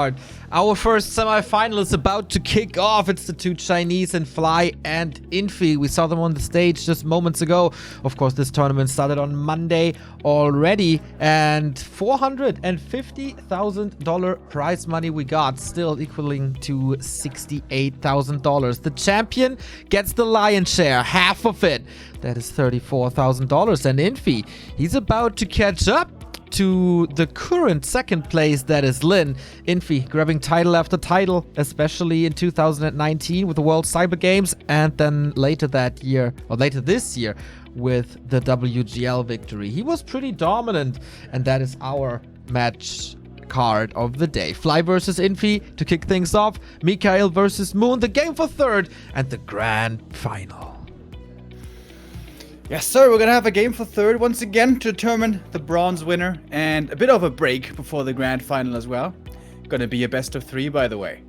Our first semi-final is about to kick off. It's the two Chinese in Fly and Infi. We saw them on the stage just moments ago. Of course, this tournament started on Monday already, and $450,000 prize money we got, still equaling to $68,000. The champion gets the lion's share, half of it. That is $34,000. And Infi, he's about to catch up to the current second place, that is Lin. Infi grabbing title after title, especially in 2019 with the World Cyber Games, and then later this year with the WGL victory. He was pretty dominant, and that is our match card of the day. Fly versus Infi to kick things off, Mikael versus Moon, the game for third, and the grand final. Yes, sir, we're gonna have a game for third once again to determine the bronze winner, and a bit of a break before the grand final as well. Gonna be a best of three, by the way.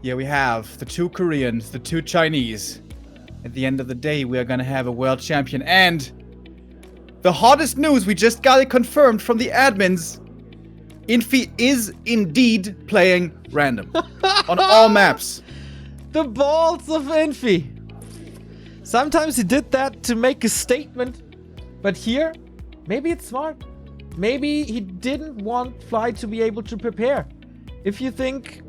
Here we have the two Koreans, the two Chinese. At the end of the day, we are gonna have a world champion, and the hottest news, we just got it confirmed from the admins. Infi is indeed playing random on all maps. The balls of Infi. Sometimes he did that to make a statement, but here, maybe it's smart. Maybe he didn't want Fly to be able to prepare. If you think,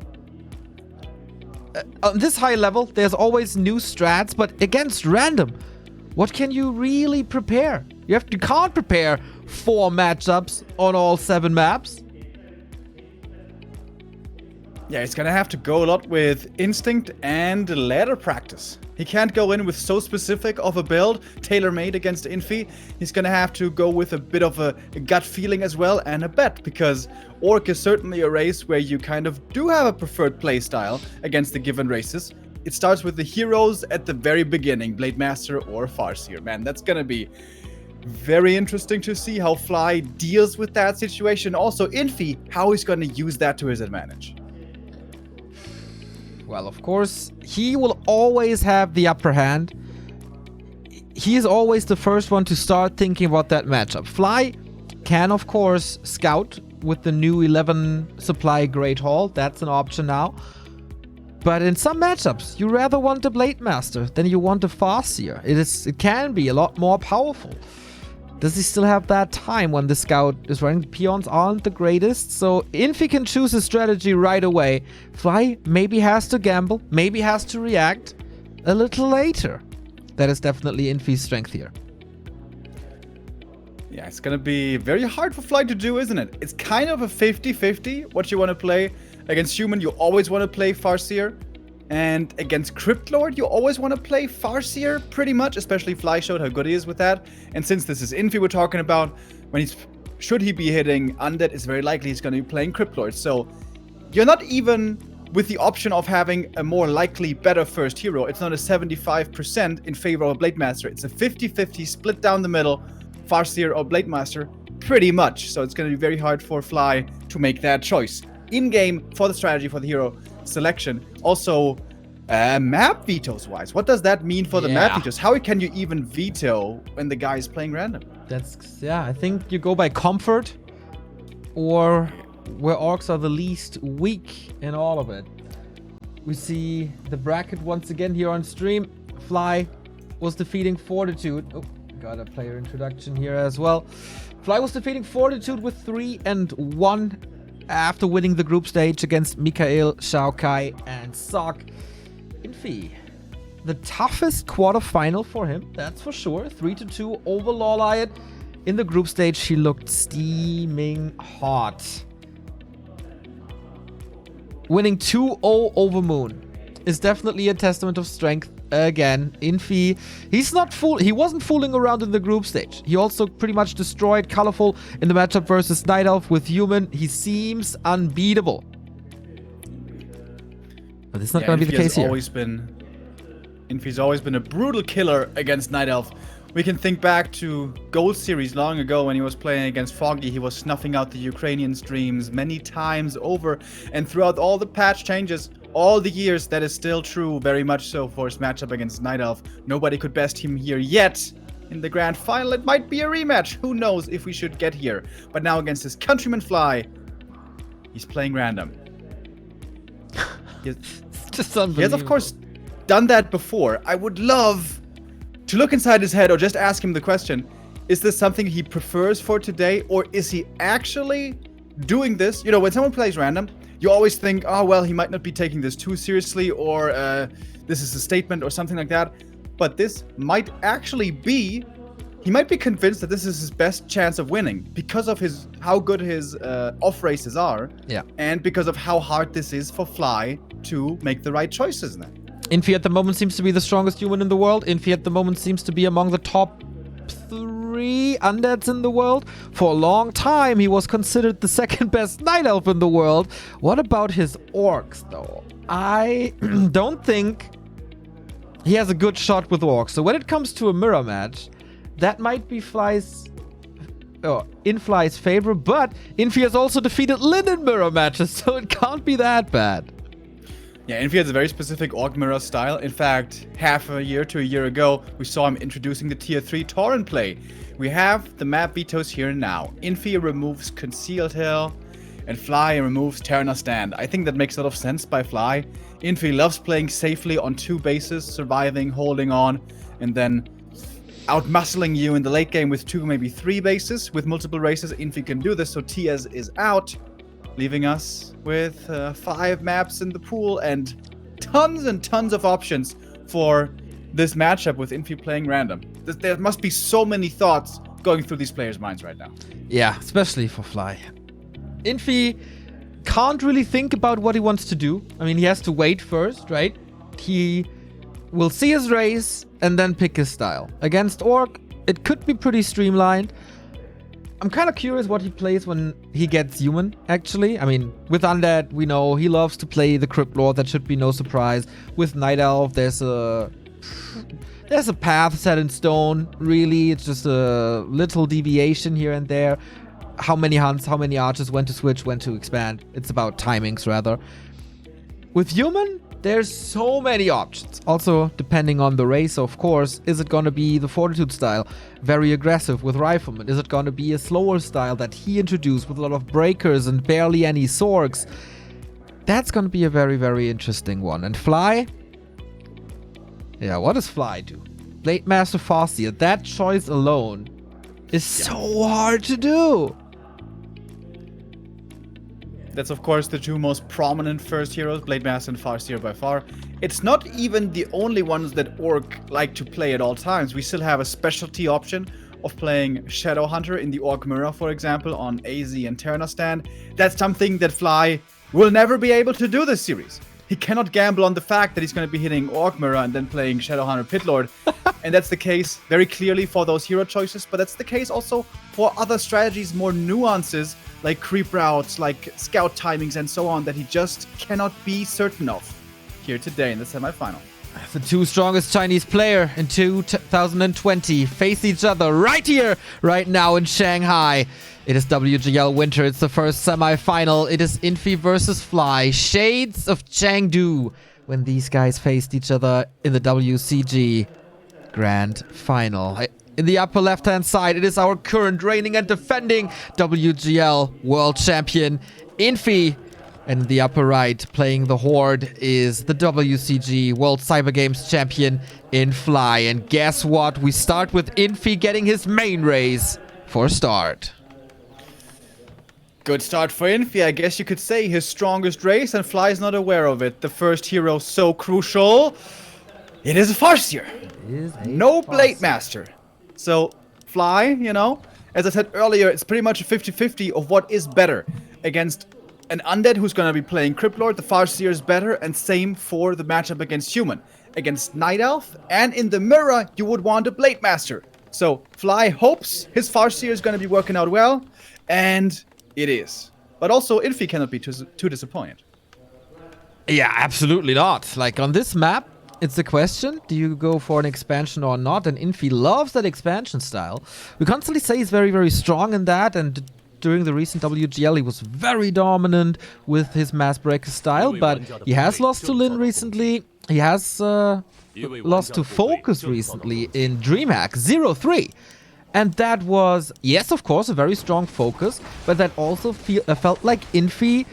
on this high level, there's always new strats, but against random, what can you really prepare? You can't prepare 4 matchups on all 7 maps. Yeah, he's gonna have to go a lot with instinct and ladder practice. He can't go in with so specific of a build, tailor-made against Infi. He's gonna have to go with a bit of a gut feeling as well, and a bet, because ORC is certainly a race where you kind of do have a preferred playstyle against the given races. It starts with the heroes at the very beginning, Blade Master or Farseer. Man, that's gonna be very interesting to see how Fly deals with that situation. Also, Infi, how he's gonna use that to his advantage. Well, of course, he will always have the upper hand. He is always the first one to start thinking about that matchup. Fly can, of course, scout with the new 11 supply Great Hall. That's an option now. But in some matchups, you rather want the Blade Master than you want the Farseer. It can be a lot more powerful. Does he still have that time when the scout is running? The peons aren't the greatest, so Infi can choose a strategy right away. Fly maybe has to gamble, maybe has to react a little later. That is definitely Infi's strength here. Yeah, it's gonna be very hard for Fly to do, isn't it? It's kind of a 50-50 what you want to play. Against Human, you always want to play Farseer. And against Crypt Lord, you always want to play Farseer, pretty much, especially Fly showed how good he is with that. And since this is Infi we're talking about, should he be hitting Undead, it's very likely he's going to be playing Crypt Lord. So you're not even with the option of having a more likely, better first hero. It's not a 75% in favor of a Blade Master. It's a 50-50 split down the middle, Farseer or Blade Master, pretty much. So it's going to be very hard for Fly to make that choice. In-game, for the strategy, for the hero selection. Also, map vetoes wise, what does that mean for the map vetoes? How can you even veto when the guy is playing random? I think you go by comfort, or where orcs are the least weak in all of it. We see the bracket once again here on stream. Fly was defeating Fortitude. Oh, got a player introduction here as well. Fly was defeating Fortitude with 3-1 after winning the group stage against Mikael, Xiaokai, and Sok. Infi, the toughest quarterfinal for him, that's for sure. 3-2 over Lawliot. In the group stage, he looked steaming hot. Winning 2-0 over Moon is definitely a testament of strength. Again, Infi, he wasn't fooling around in the group stage. He also pretty much destroyed Colorful in the matchup versus Night Elf with Human. He seems unbeatable. But this is not going to be the case here. Infi's always been a brutal killer against Night Elf. We can think back to Gold Series long ago when he was playing against Foggy. He was snuffing out the Ukrainian streams many times over. And throughout all the patch changes, all the years, that is still true, very much so for his matchup against Night Elf. Nobody could best him here yet. In the grand final, it might be a rematch. Who knows if we should get here. But now against his countryman Fly, he's playing random. It's just unbelievable. He has, of course, done that before. I would love to look inside his head or just ask him the question, is this something he prefers for today, or is he actually doing this? You know, when someone plays random, you always think, oh, well, he might not be taking this too seriously, or this is a statement or something like that. But this might actually be, he might be convinced that this is his best chance of winning because of how good his off races are. Yeah. And because of how hard this is for Fly to make the right choices now. Infi at the moment seems to be the strongest human in the world. Infi at the moment seems to be among the top 3 undeads in the world. For a long time, he was considered the second best night elf in the world. What about his orcs, though? I don't think he has a good shot with orcs. So when it comes to a mirror match, that might be in Fly's favor. But Infi has also defeated Lin in mirror matches, so it can't be that bad. Yeah, Infi has a very specific orc mirror style. In fact, half a year to a year ago, we saw him introducing the tier 3 Tauren play. We have the map vetoes here and now. Infi removes Concealed Hill, and Fly removes Terraner Stand. I think that makes a lot of sense by Fly. Infi loves playing safely on 2 bases, surviving, holding on, and then out-muscling you in the late game with 2, maybe 3 bases. With multiple races, Infi can do this, so TS is out, leaving us with 5 maps in the pool and tons of options for this matchup with Infi playing random. There must be so many thoughts going through these players' minds right now. Yeah, especially for Fly. Infi can't really think about what he wants to do. I mean, he has to wait first, right? He will see his race and then pick his style. Against Orc, it could be pretty streamlined. I'm kind of curious what he plays when he gets human, actually. I mean, with Undead, we know he loves to play the Crypt Lord. That should be no surprise. With Night Elf, there's a path set in stone, really. It's just a little deviation here and there. How many hunts, how many archers, when to switch, when to expand. It's about timings, rather. With human, there's so many options. Also, depending on the race, of course. Is it going to be the Fortitude style, very aggressive with Rifleman? Is it going to be a slower style that he introduced with a lot of breakers and barely any Sorks? That's going to be a very interesting one. And Fly? Yeah, what does Fly do? Blade Master Farseer. That choice alone is so hard to do. That's, of course, the 2 most prominent first heroes, Blade Master and Farseer by far. It's not even the only ones that Orc like to play at all times. We still have a specialty option of playing Shadowhunter in the Orc Mirror, for example, on AZ and Terraner Stand. That's something that Fly will never be able to do this series. He cannot gamble on the fact that he's going to be hitting Orc Mirror and then playing Shadowhunter Pitlord. And that's the case very clearly for those hero choices, but that's the case also for other strategies, more nuances, like creep routes, like scout timings and so on, that he just cannot be certain of here today in the semifinal. The 2 strongest Chinese player in 2020 face each other right here, right now in Shanghai. It is WGL Winter. It's the first semifinal. It is Infi versus Fly. Shades of Chengdu when these guys faced each other in the WCG Grand Final. In the upper left-hand side, it is our current reigning and defending WGL World Champion, Infi. And in the upper right, playing the Horde, is the WCG World Cyber Games Champion in Fly. And guess what? We start with Infi getting his main race for a start. Good start for Infi, I guess you could say. His strongest race, and Fly is not aware of it. The first hero so crucial. It is a Farseer. No Blade Master. So, Fly, you know, as I said earlier, it's pretty much a 50-50 of what is better. Against an Undead who's going to be playing Crypt Lord, the Farseer is better, and same for the matchup against Human. Against Night Elf, and in the Mirror, you would want a Blade Master. So, Fly hopes his Farseer is going to be working out well, and it is. But also, Infi cannot be too disappointed. Yeah, absolutely not. Like, on this map, it's the question, do you go for an expansion or not? And Infi loves that expansion style. We constantly say he's very strong in that, and during the recent WGL, he was very dominant with his Mass Breaker style, but he has lost to Lin recently. He has lost to Focus recently in DreamHack 0-3. And that was, yes, of course, a very strong Focus, but that also felt like Infi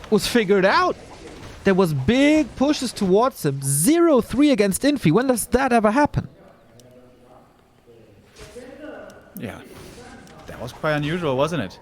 was figured out. there was big pushes towards him. 0-3 against Infi. When does that ever happen? Yeah, that was quite unusual, wasn't it?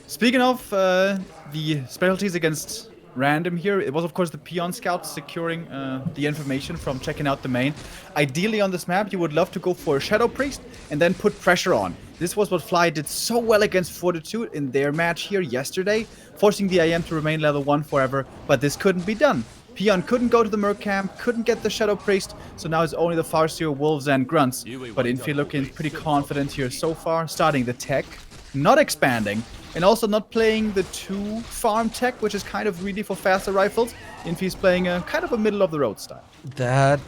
Speaking of the specialties against random here, it was of course the peon scout securing the information from checking out the main. Ideally on this map you would love to go for a shadow priest and then put pressure on. This was what Fly did so well against Fortitude in their match here yesterday, forcing the IM to remain level 1 forever, but this couldn't be done. Peon couldn't go to the Merc camp, couldn't get the Shadow Priest, so now it's only the Farseer, Wolves and Grunts. But Infi looking pretty confident here so far, starting the tech, not expanding, and also not playing the 2 farm tech, which is kind of really for faster rifles. Infi's playing a kind of a middle of the road style. That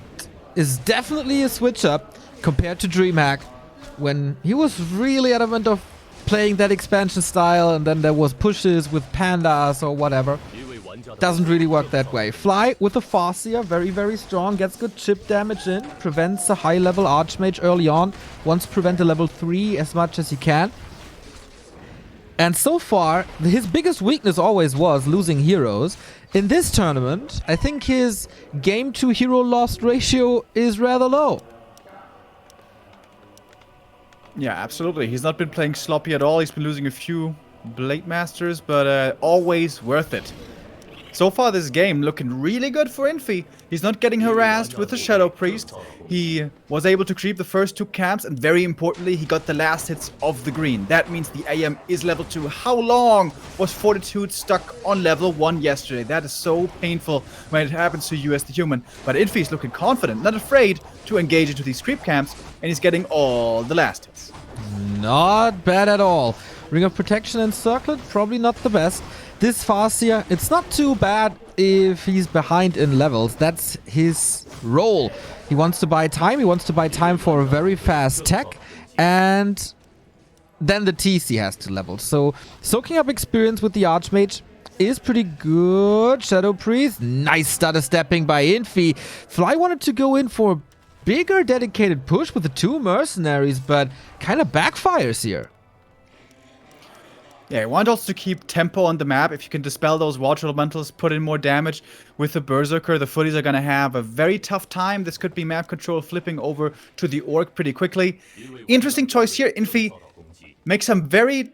is definitely a switch up compared to DreamHack, when he was really adamant of playing that expansion style, and then there was pushes with pandas or whatever. Doesn't really work that way. Fly with the Farseer, very, very strong, gets good chip damage in, prevents a high level Archmage early on, wants to prevent a level 3 as much as he can. And so far, his biggest weakness always was losing heroes. In this tournament, I think his game to hero lost ratio is rather low. Yeah, absolutely. He's not been playing sloppy at all. He's been losing a few Blade Masters, but always worth it. So far this game looking really good for Infi. He's not getting harassed with the Shadow Priest. He was able to creep the first 2 camps, and very importantly, he got the last hits of the green. That means the AM is level 2. How long was Fortitude stuck on level 1 yesterday? That is so painful when it happens to you as the human. But Infi is looking confident, not afraid to engage into these creep camps, and he's getting all the last hits. Not bad at all. Ring of Protection and Circlet, probably not the best. This Farseer, it's not too bad if he's behind in levels. That's his role. He wants to buy time. He wants to buy time for a very fast tech. And then the TC has to level. So soaking up experience with the Archmage is pretty good. Shadow Priest, nice stutter stepping by Infi. Fly wanted to go in for a bigger dedicated push with the 2 mercenaries, but kind of backfires here. Yeah, you want also to keep tempo on the map. If you can dispel those water elementals, put in more damage with the Berserker, the footies are going to have a very tough time. This could be map control flipping over to the Orc pretty quickly. Interesting choice here. Infi makes some very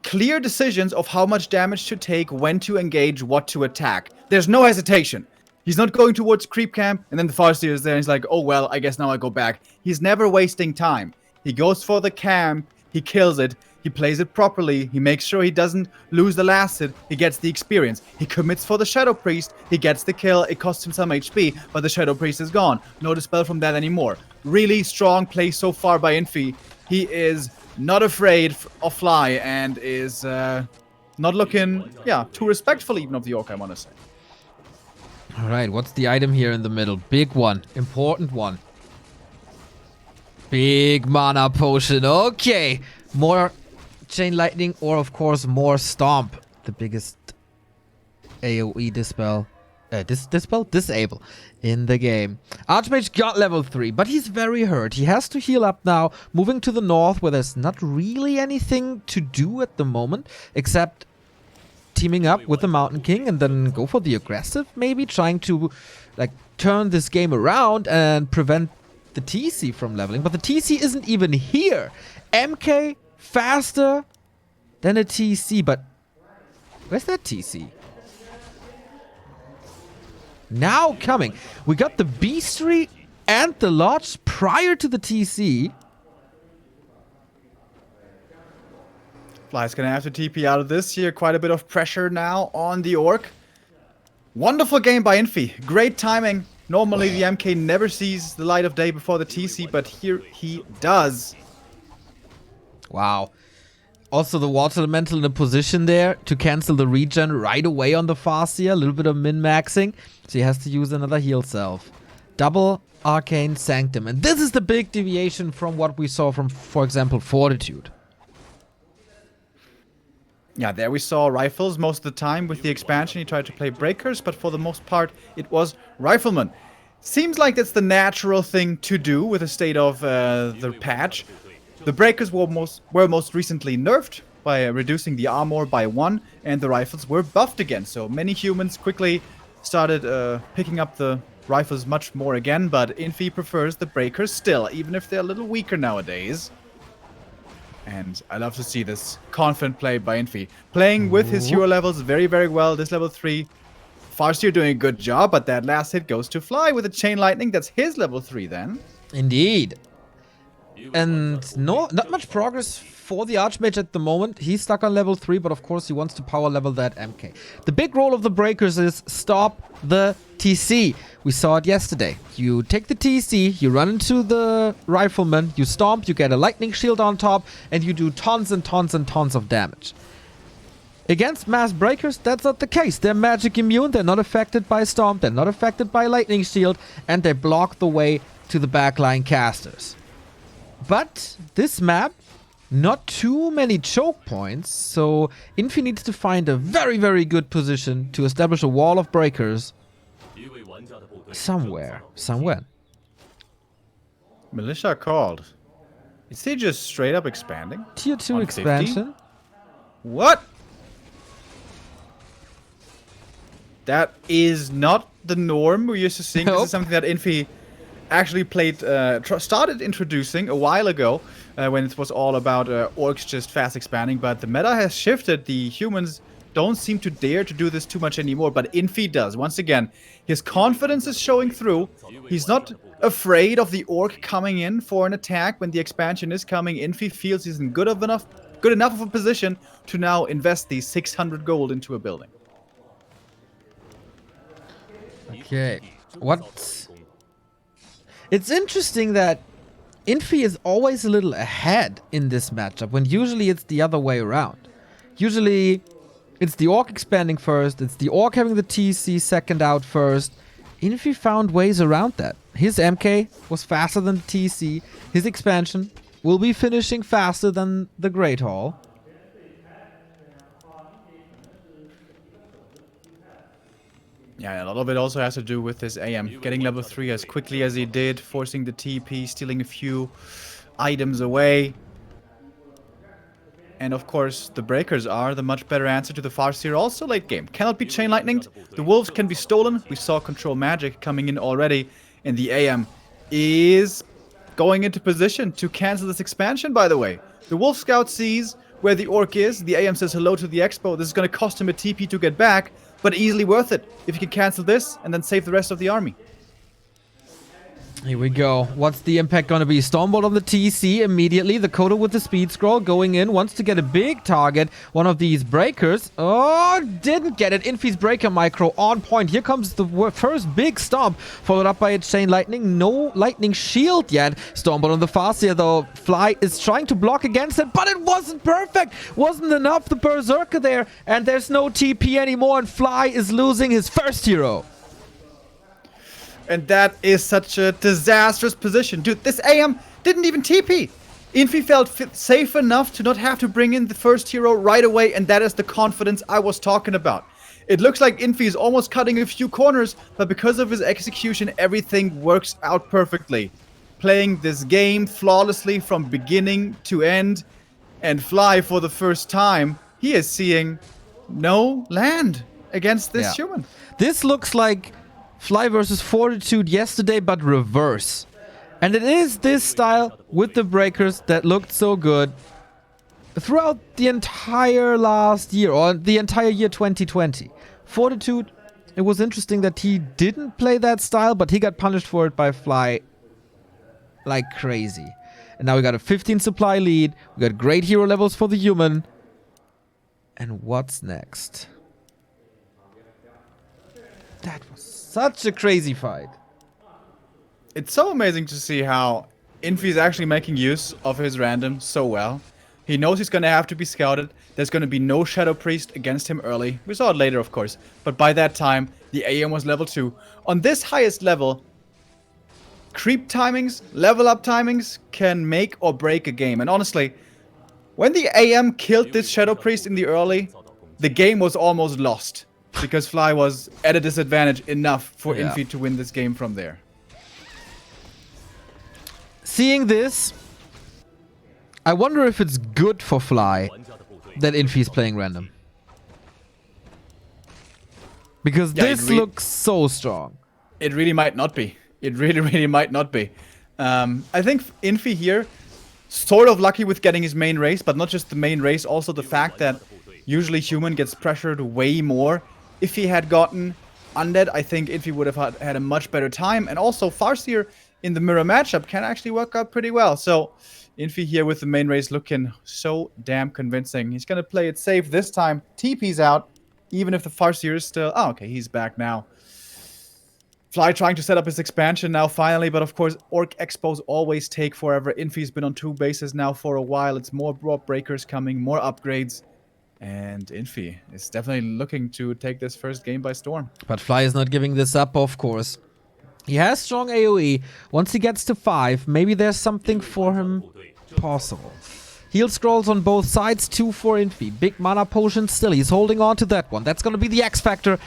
clear decisions of how much damage to take, when to engage, what to attack. There's no hesitation. He's not going towards creep camp, and then the Farseer is there, and he's like, oh well, I guess now I go back. He's never wasting time. He goes for the camp, he kills it, he plays it properly, he makes sure he doesn't lose the last hit, he gets the experience. He commits for the Shadow Priest, he gets the kill, it costs him some HP, but the Shadow Priest is gone. No dispel from that anymore. Really strong play so far by Infi. He is not afraid of Fly, and is not looking, too respectful even of the Orc, I want to say. Alright, what's the item here in the middle? Big one. Important one. Big mana potion. Okay. More Chain Lightning, or of course more Stomp. The biggest AoE dispel. Disable in the game. Archmage got level 3, but he's very hurt. He has to heal up now, moving to the north where there's not really anything to do at the moment, except teaming up with the Mountain King and then go for the aggressive, maybe trying to like turn this game around and prevent the TC from leveling. But the TC isn't even here. MK faster than a TC, but where's that TC? Now coming. We got the Beastry and the Lodge prior to the TC. Fly's gonna have to TP out of this here. Quite a bit of pressure now on the Orc. Wonderful game by Infi. Great timing. Normally the MK never sees the light of day before the TC, but here he does. Wow. Also the Water Elemental in a position there to cancel the regen right away on the Farseer. A little bit of min-maxing. So he has to use another heal self. Double Arcane Sanctum. And this is the big deviation from what we saw from, for example, Fortitude. Yeah, there we saw rifles most of the time. With the expansion, he tried to play breakers, but for the most part, it was riflemen. Seems like that's the natural thing to do with the state of the patch. The breakers were most recently nerfed by reducing the armor by 1, and the rifles were buffed again. So many humans quickly started picking up the rifles much more again, but Infi prefers the breakers still, even if they're a little weaker nowadays. And I love to see this confident play by Infi. Playing with his hero levels very, very well. This level 3. Farseer doing a good job, but that last hit goes to Fly with a Chain Lightning. That's his level 3 then. Indeed. And not much progress for the Archmage at the moment. He's stuck on level 3, but of course he wants to power level that MK. The big role of the breakers is stop the TC. We saw it yesterday. You take the TC, you run into the rifleman, you stomp, you get a lightning shield on top, and you do tons and tons and tons of damage. Against mass breakers, that's not the case. They're magic immune, they're not affected by stomp, they're not affected by lightning shield, and they block the way to the backline casters. But this map, not too many choke points, so Infi needs to find a very, very good position to establish a wall of breakers somewhere. Militia called. Is he just straight up expanding? Tier 2 on expansion. 50? What? That is not the norm we're used to seeing. This is something that Infi actually started introducing a while ago when it was all about orcs just fast expanding, but the meta has shifted. The humans don't seem to dare to do this too much anymore, but Infi does. Once again, his confidence is showing through. He's not afraid of the orc coming in for an attack when the expansion is coming. Infi feels he's in good enough of a position to now invest the 600 gold into a building. Okay, it's interesting that Infi is always a little ahead in this matchup, when usually it's the other way around. Usually it's the orc expanding first, it's the orc having the TC second out first. Infi found ways around that. His MK was faster than the TC, his expansion will be finishing faster than the Great Hall. Yeah, a lot of it also has to do with this AM. Getting level 3 as quickly as he did, forcing the TP, stealing a few items away. And of course, the breakers are the much better answer to the Farseer also late game. Cannot be chain lightninged. The wolves can be stolen. We saw control magic coming in already. And the AM is going into position to cancel this expansion, by the way. The wolf scout sees where the orc is. The AM says hello to the expo. This is going to cost him a TP to get back, but easily worth it if you can cancel this and then save the rest of the army. Here we go. What's the impact going to be? Stormbolt on the TC immediately. The Kodo with the speed scroll going in. Wants to get a big target. One of these breakers. Oh, didn't get it. Infi's breaker micro on point. Here comes the first big stomp. Followed up by a chain lightning. No lightning shield yet. Stormbolt on the Farseer though. Fly is trying to block against it, but it wasn't perfect. Wasn't enough. The Berserker there. And there's no TP anymore. And Fly is losing his first hero. And that is such a disastrous position. Dude, this AM didn't even TP. Infi felt safe enough to not have to bring in the first hero right away, and that is the confidence I was talking about. It looks like Infi is almost cutting a few corners, but because of his execution, everything works out perfectly. Playing this game flawlessly from beginning to end, and Fly for the first time, he is seeing no land against this human. This looks like Fly versus Fortitude yesterday, but reverse. And it is this style with the breakers that looked so good throughout the entire last year, or the entire year 2020. Fortitude, it was interesting that he didn't play that style, but he got punished for it by Fly like crazy. And now we got a 15 supply lead, we got great hero levels for the human. And what's next? That was such a crazy fight. It's so amazing to see how Infi is actually making use of his random so well. He knows he's going to have to be scouted. There's going to be no Shadow Priest against him early. We saw it later, of course. But by that time, the AM was level 2. On this highest level, creep timings, level up timings can make or break a game. And honestly, when the AM killed this Shadow Priest in the early, the game was almost lost. Because Fly was at a disadvantage enough for Infi to win this game from there. Seeing this, I wonder if it's good for Fly that Infi is playing random. Because Yeah, this looks so strong. It really might not be. It really, really might not be. I think Infi here, sort of lucky with getting his main race, but not just the main race, also the fact that usually Human gets pressured way more. If he had gotten Undead, I think Infi would have had a much better time. And also, Farseer in the mirror matchup can actually work out pretty well. So, Infi here with the main race looking so damn convincing. He's going to play it safe this time. TP's out, even if the Farseer is still... Oh, okay, he's back now. Fly trying to set up his expansion now finally, but of course Orc Expos always take forever. Infi's been on 2 bases now for a while. It's more Warp Breakers coming, more upgrades. And Infi is definitely looking to take this first game by storm. But Fly is not giving this up, of course. He has strong AoE. Once he gets to 5, maybe there's something for him possible. Heal scrolls on both sides, 2 for Infi. Big mana potion still. He's holding on to that one. That's going to be the X factor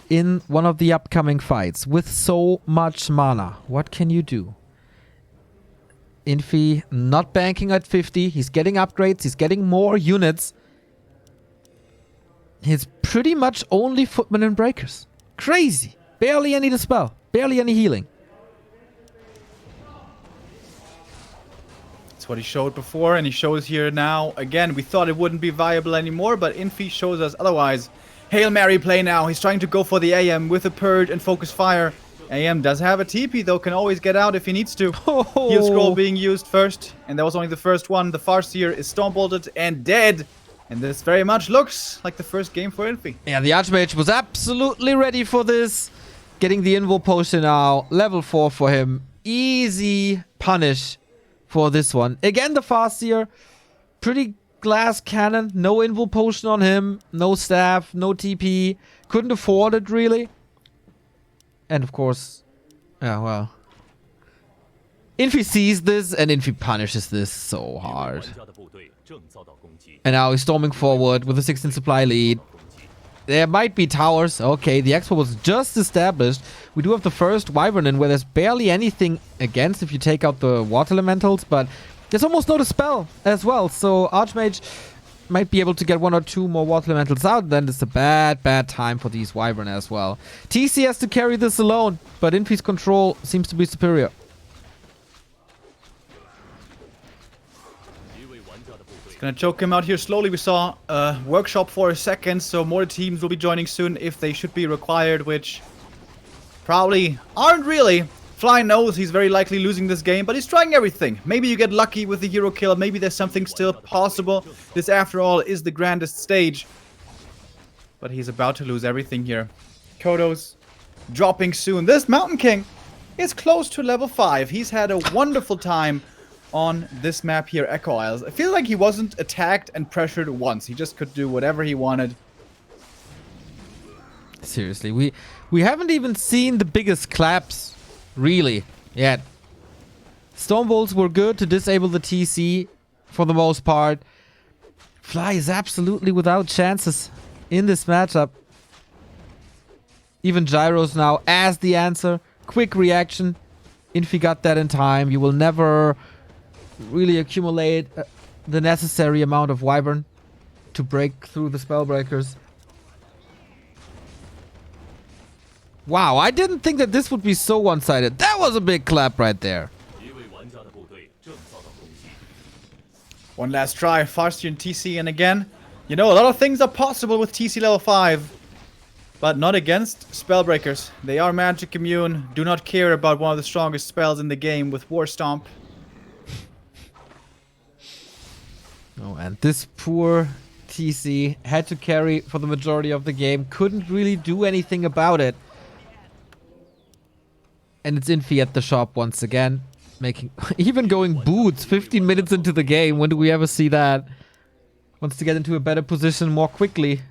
in one of the upcoming fights. With so much mana, what can you do? Infi not banking at 50. He's getting upgrades. He's getting more units. He's pretty much only Footmen and Breakers. Crazy. Barely any dispel. Barely any healing. That's what he showed before, and he shows here now. Again, we thought it wouldn't be viable anymore, but Infi shows us otherwise. Hail Mary play now. He's trying to go for the AM with a Purge and Focus Fire. AM does have a TP, though, can always get out if he needs to. Oh. Heal Scroll being used first, and that was only the first one. The Farseer is Storm Bolted and dead. And this very much looks like the first game for Infi. Yeah, the Archmage was absolutely ready for this. Getting the Invo Potion now. Level 4 for him. Easy punish for this one. Again, the Farseer. Pretty glass cannon. No Invo Potion on him. No staff. No TP. Couldn't afford it, really. And, of course... Yeah, well... Infi sees this, and Infi punishes this so hard. And now he's storming forward with a 16 supply lead. There might be towers. Okay, the Expo was just established. We do have the first Wyvern in where there's barely anything against if you take out the Water Elementals, but there's almost no dispel as well. So Archmage might be able to get 1 or 2 more Water Elementals out. Then it's a bad time for these Wyvern as well. TC has to carry this alone, but Infi's control seems to be superior. Gonna choke him out here slowly. We saw a workshop for a second, so more teams will be joining soon if they should be required, which probably aren't really. Fly knows he's very likely losing this game, but he's trying everything. Maybe you get lucky with the hero kill, maybe there's something still possible. This, after all, is the grandest stage. But he's about to lose everything here. Kodo's dropping soon. This Mountain King is close to level 5. He's had a wonderful time on this map here, Echo Isles. I feel like he wasn't attacked and pressured once. He just could do whatever he wanted. Seriously, we haven't even seen the biggest claps, really, yet. Stormbolts were good to disable the TC for the most part. Fly is absolutely without chances in this matchup. Even Gyros now as the answer. Quick reaction. Infi got that in time. You will never really accumulate the necessary amount of Wyvern to break through the Spellbreakers. Wow, I didn't think that this would be so one-sided. That was a big clap right there. One last try, Farseer and TC, and again, you know, a lot of things are possible with TC level 5, but not against Spellbreakers. They are magic immune, do not care about one of the strongest spells in the game with War Stomp. Oh, and this poor TC had to carry for the majority of the game. Couldn't really do anything about it. And it's Infi at the shop once again. Making even going boots 15 minutes into the game. When do we ever see that? Wants to get into a better position more quickly.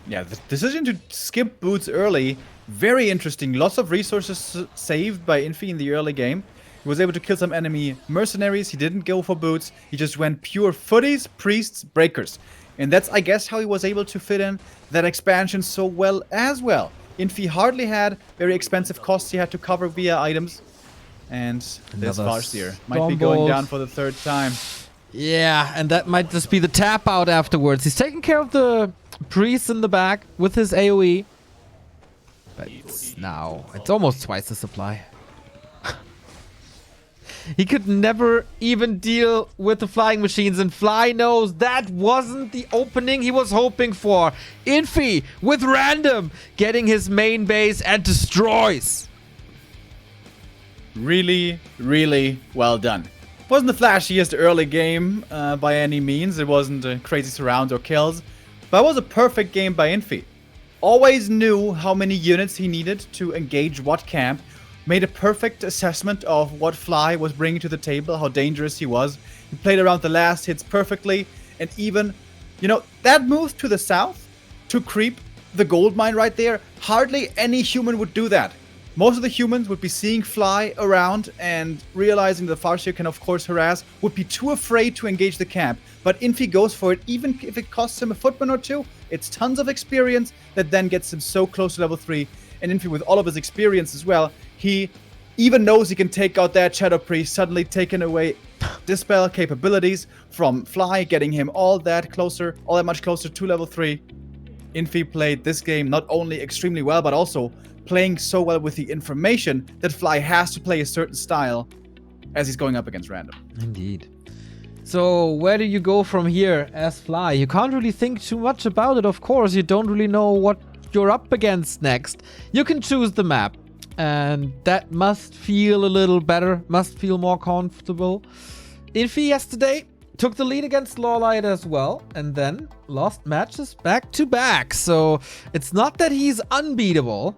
Yeah, the decision to skip boots early, very interesting. Lots of resources saved by Infi in the early game. He was able to kill some enemy mercenaries. He didn't go for boots. He just went pure footies, priests, breakers. And that's, I guess, how he was able to fit in that expansion so well as well. Infi hardly had very expensive costs he had to cover via items. And this Farseer might be going down for the 3rd time. Yeah, and that might just be the tap out afterwards. He's taking care of the priest in the back with his AoE. But now it's almost twice the supply. He could never even deal with the flying machines, and Fly knows that wasn't the opening he was hoping for. Infi with random getting his main base and destroys. Really, really well done. Wasn't the flashiest early game by any means. It wasn't crazy surrounds or kills, but it was a perfect game by Infi. Always knew how many units he needed to engage what camp. Made a perfect assessment of what Fly was bringing to the table, how dangerous he was. He played around the last hits perfectly, and even, you know, that move to the south to creep the gold mine right there, hardly any human would do that. Most of the humans would be seeing Fly around and realizing the Farseer can of course harass, would be too afraid to engage the camp. But Infi goes for it, even if it costs him a footman or two. It's tons of experience that then gets him so close to level 3. And Infi, with all of his experience as well, he even knows he can take out that Shadow Priest, suddenly taking away Dispel capabilities from Fly, getting him all that much closer to level 3. Infi played this game not only extremely well, but also playing so well with the information that Fly has to play a certain style as he's going up against random. Indeed. So where do you go from here as Fly? You can't really think too much about it, of course. You don't really know what you're up against next. You can choose the map, and that must feel a little better, must feel more comfortable. Infi yesterday took the lead against Lawlight as well, and then lost matches back to back. So it's not that he's unbeatable.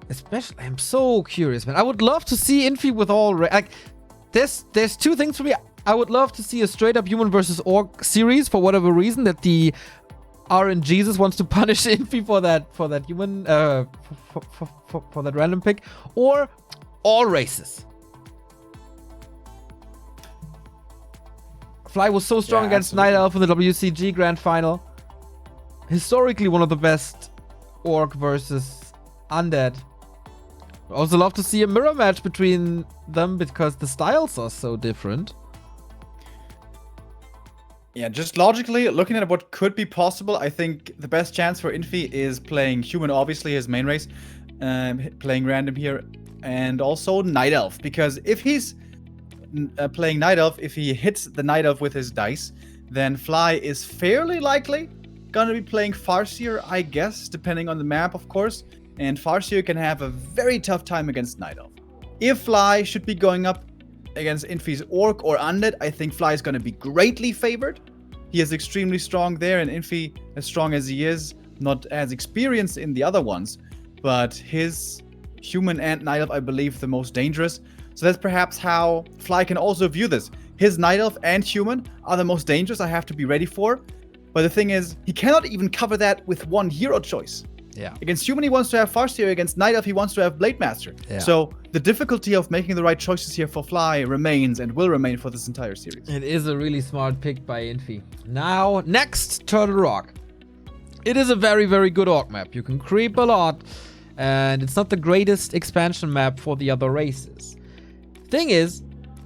Especially, I'm so curious, man. I would love to see Infi with all... There's two things for me. I would love to see a straight-up human versus orc series for whatever reason that the RNGesus wants to punish Infi for that human... for that random pick. Or all races. Fly was so strong against Night Elf in the WCG Grand Final. Historically, one of the best orc versus undead. Also love to see a mirror match between them because the styles are so different. Yeah, just logically, looking at what could be possible, I think the best chance for Infi is playing human, obviously his main race, playing random here, and also Night Elf. Because if he's playing Night Elf, if he hits the Night Elf with his dice, then Fly is fairly likely gonna be playing Farseer, I guess, depending on the map, of course. And Farseer can have a very tough time against Night Elf. If Fly should be going up against Infi's Orc or Undead, I think Fly is going to be greatly favored. He is extremely strong there, and Infi, as strong as he is, not as experienced in the other ones, but his human and Night Elf, I believe, the most dangerous. So that's perhaps how Fly can also view this. His Night Elf and human are the most dangerous I have to be ready for. But the thing is, he cannot even cover that with one hero choice. Yeah. Against human, he wants to have Farseer. Against Night Elf, he wants to have Blade Master. Yeah. So the difficulty of making the right choices here for Fly remains and will remain for this entire series. It is a really smart pick by Infi. Now, next, Turtle Rock. It is a very, very good orc map. You can creep a lot, and it's not the greatest expansion map for the other races. Thing is,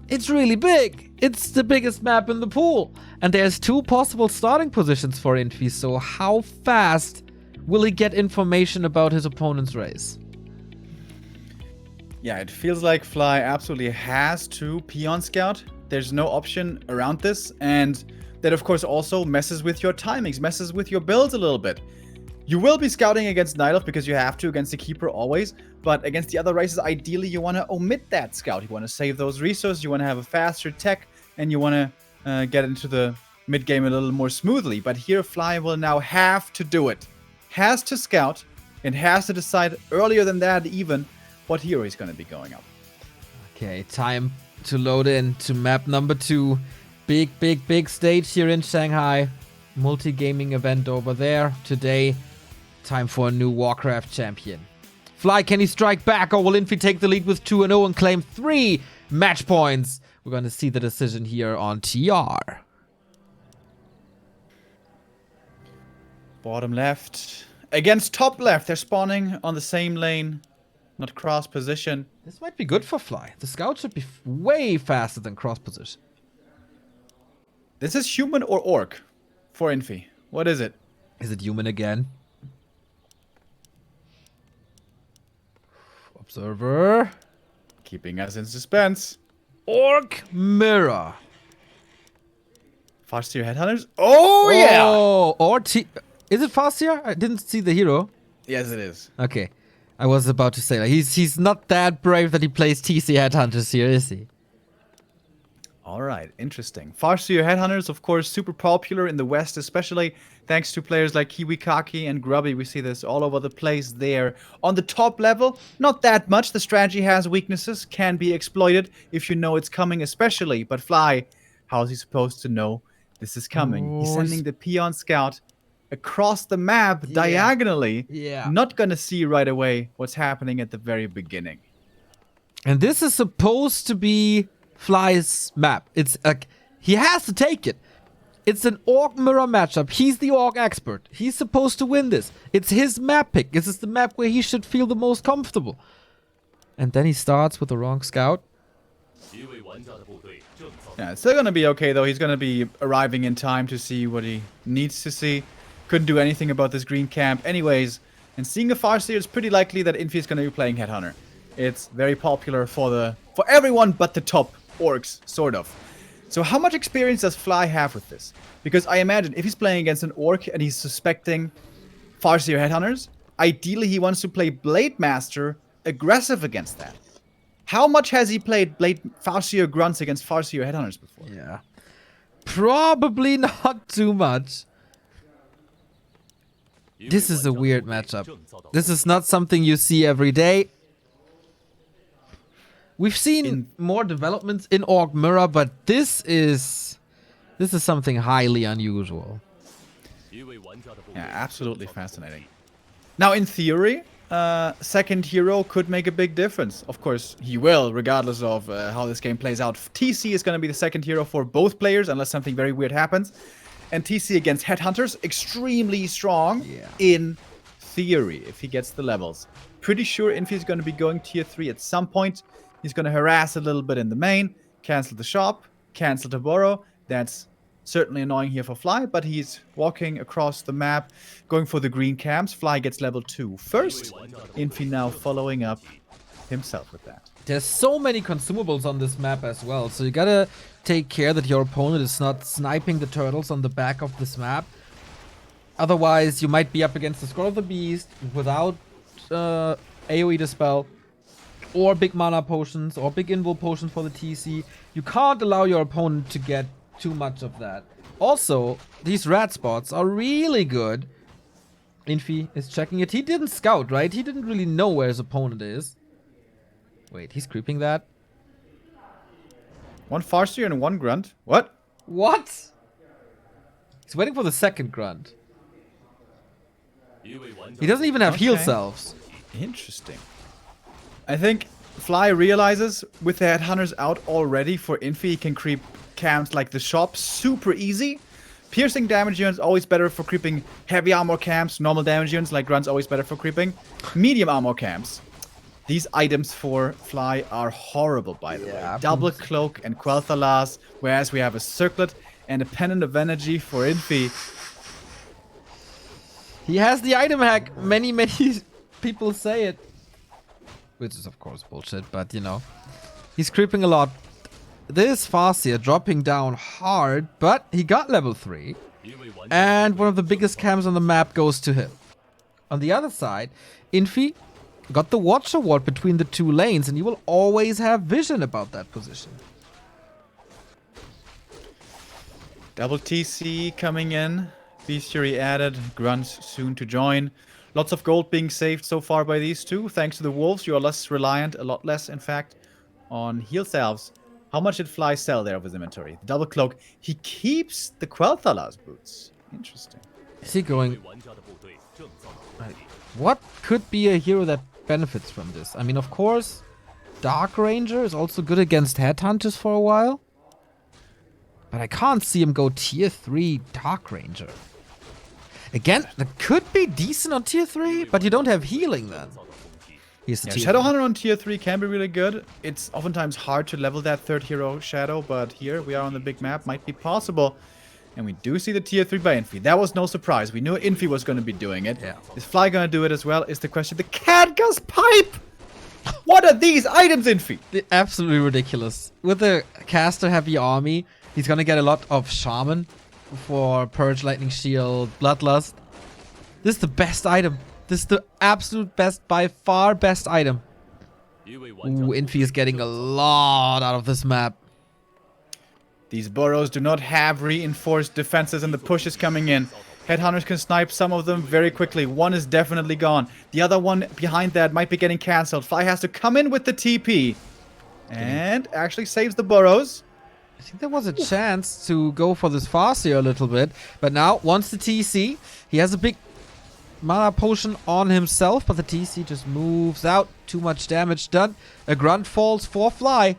it's really big. It's the biggest map in the pool. And there's two possible starting positions for Infi, so how fast will he get information about his opponent's race? Yeah, it feels like Fly absolutely has to Peon Scout. There's no option around this, and that of course also messes with your timings, messes with your builds a little bit. You will be scouting against Night Elf because you have to against the Keeper always, but against the other races, ideally you want to omit that scout. You want to save those resources, you want to have a faster tech, and you want to get into the mid-game a little more smoothly. But here Fly will now have to do it. Has to scout and has to decide earlier than that even what hero he's going to be going up. Okay, time to load in to map number 2. Big stage here in Shanghai. Multi-gaming event over there today. Time for a new Warcraft champion. Fly, can he strike back, or will Infi take the lead with 2-0 and claim 3 match points? We're going to see the decision here on TR. Bottom left against top left. They're spawning on the same lane. not cross position. This might be good for Fly. The scout should be way faster than cross position. This is human or orc for Infi. What is it? Is it human again? Observer. Keeping us in suspense. Orc mirror. Farseer headhunters? Oh, yeah! Oh, or is it Farseer? I didn't see the hero. Yes, it is. Okay. I was about to say, like, he's not that brave that he plays TC headhunters here, is he? All right, interesting. Farseer headhunters, of course, super popular in the West, especially thanks to players like Kiwikaki and Grubby. We see this all over the place there. On the top level, not that much. The strategy has weaknesses, can be exploited if you know it's coming, especially. But Fly, how is he supposed to know this is coming? He's sending the peon scout across the map diagonally. Yeah. Not gonna see right away what's happening at the very beginning. And this is supposed to be Fly's map. It's like, he has to take it. It's an orc mirror matchup. He's the orc expert. He's supposed to win this. It's his map pick. This is the map where he should feel the most comfortable. And then he starts with the wrong scout. Yeah, it's still gonna be okay though. He's gonna be arriving in time to see what he needs to see. Couldn't do anything about this green camp anyways. And seeing a Farseer, it's pretty likely that Infi is gonna be playing Headhunter. It's very popular for everyone but the top orcs, sort of. So how much experience does Fly have with this? Because I imagine if he's playing against an orc and he's suspecting Farseer Headhunters, ideally he wants to play Blade Master aggressive against that. How much has he played Farseer Grunts against Farseer Headhunters before? Yeah. Probably not too much. This is a weird matchup. This is not something you see every day. We've seen more developments in Orc Mirror, but this is something highly unusual. Yeah, absolutely fascinating. Now, in theory, second hero could make a big difference. Of course, he will, regardless of how this game plays out. TC is going to be the second hero for both players, unless something very weird happens. And TC against Headhunters, extremely strong in theory, if he gets the levels. Pretty sure Infi is going to be going tier 3 at some point. He's going to harass a little bit in the main, cancel the shop, cancel the borrow. That's certainly annoying here for Fly, but he's walking across the map, going for the green camps. Fly gets level 2 first. Infi now following up himself with that. There's so many consumables on this map as well, so you gotta take care that your opponent is not sniping the turtles on the back of this map. Otherwise, you might be up against the Scroll of the Beast without AoE Dispel, or big mana potions, or big invul potions for the TC. You can't allow your opponent to get too much of that. Also, these rat spots are really good. Infi is checking it. He didn't scout, right? He didn't really know where his opponent is. Wait, he's creeping that? One Farseer and one Grunt. What? What? He's waiting for the second Grunt. He doesn't even have heal selves. Interesting. I think Fly realizes with the Headhunters out already for Infi, he can creep camps like the shop super easy. Piercing damage units always better for creeping heavy armor camps. Normal damage units like Grunts always better for creeping medium armor camps. These items for Fly are horrible, by the way. Double Cloak and Quel'Thalas, whereas we have a Circlet and a Pendant of Energy for Infi. He has the item hack. Many people say it. Which is, of course, bullshit, but, you know. He's creeping a lot. This Farseer dropping down hard, but he got level 3. And one of the biggest camps on the map goes to him. On the other side, Infi got the Watcher Ward between the two lanes, and you will always have vision about that position. Double TC coming in. Bestiary added. Grunts soon to join. Lots of gold being saved so far by these two. Thanks to the wolves, you are less reliant, a lot less, in fact, on heal salves. How much did Fly sell there of his inventory? The Double Cloak. He keeps the Quel'Thalas boots. Interesting. Is he going... What could be a hero that benefits from this? I mean, of course, Dark Ranger is also good against Headhunters for a while. But I can't see him go tier 3 Dark Ranger. Again, that could be decent on tier 3, but you don't have healing then. He's the Yeah, tier Shadowhunter on tier 3 can be really good. It's oftentimes hard to level that third hero Shadow, but here we are on the big map. Might be possible. And we do see the tier 3 by Infi. That was no surprise. We knew Infi was going to be doing it. Yeah. Is Fly going to do it as well? Is the question. The Catgus Pipe! What are these items, Infi? Absolutely ridiculous. With a caster-heavy army, he's gonna get a lot of Shaman for Purge, Lightning Shield, Bloodlust. This is the best item. This is the absolute best, by far best item. Ooh, Infi is getting a lot out of this map. These burrows do not have reinforced defenses and the push is coming in. Headhunters can snipe some of them very quickly. One is definitely gone. The other one behind that might be getting cancelled. Fly has to come in with the TP. And actually saves the burrows. I think there was a chance to go for this Farseer a little bit. But now, once the TC, he has a big mana potion on himself. But the TC just moves out. Too much damage done. A grunt falls for Fly.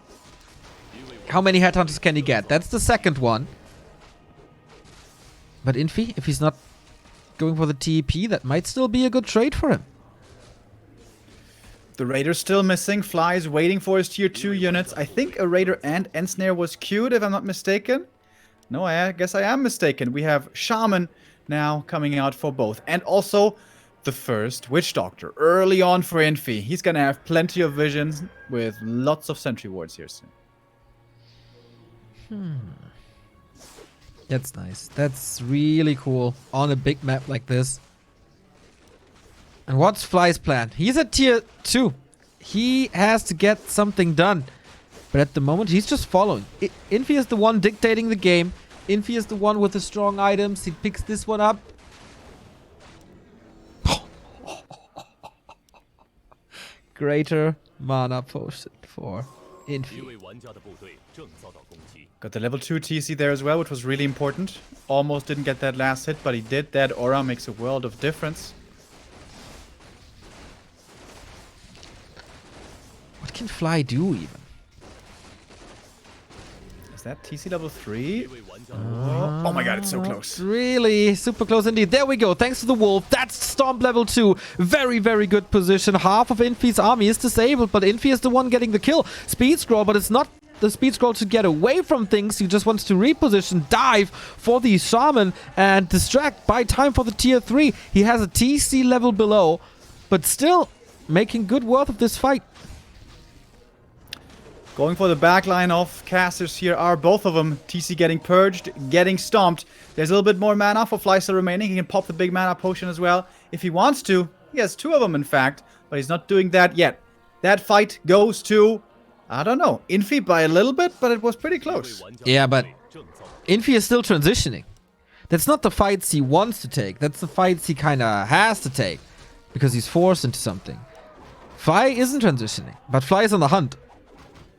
How many Headhunters can he get? That's the second one. But Infi, if he's not going for the TP, that might still be a good trade for him. The Raider's still missing. Fly is waiting for his tier 2 units. I think a Raider and Ensnare was queued, if I'm not mistaken. No, I guess I am mistaken. We have Shaman now coming out for both. And also the first Witch Doctor early on for Infi. He's going to have plenty of visions with lots of sentry wards here soon. That's nice. That's really cool on a big map like this. And what's Fly's plan? He's at tier 2. He has to get something done. But at the moment, he's just following. Infi is the one dictating the game. Infi is the one with the strong items. He picks this one up. Greater mana potion for Infi. Got the level 2 TC there as well, which was really important. Almost didn't get that last hit, but he did. That aura makes a world of difference. What can Fly do even? Is that TC level 3? Oh my god, it's so close. Really super close indeed. There we go. Thanks to the wolf. That's Stomp level 2. Very, very good position. Half of Infi's army is disabled, but Infi is the one getting the kill. Speed scroll, but it's not the speed scroll to get away from things. He just wants to reposition, dive for the Shaman, and distract, buy time for the tier 3. He has a TC level below, but still making good worth of this fight. Going for the backline of casters here are both of them. TC getting purged, getting stomped. There's a little bit more mana for Fly still remaining. He can pop the big mana potion as well if he wants to. He has 2 of them in fact, but he's not doing that yet. That fight goes to, I don't know, Infi by a little bit, but it was pretty close. Yeah, but Infi is still transitioning. That's not the fights he wants to take. That's the fights he kind of has to take because he's forced into something. Fly isn't transitioning, but Fly is on the hunt.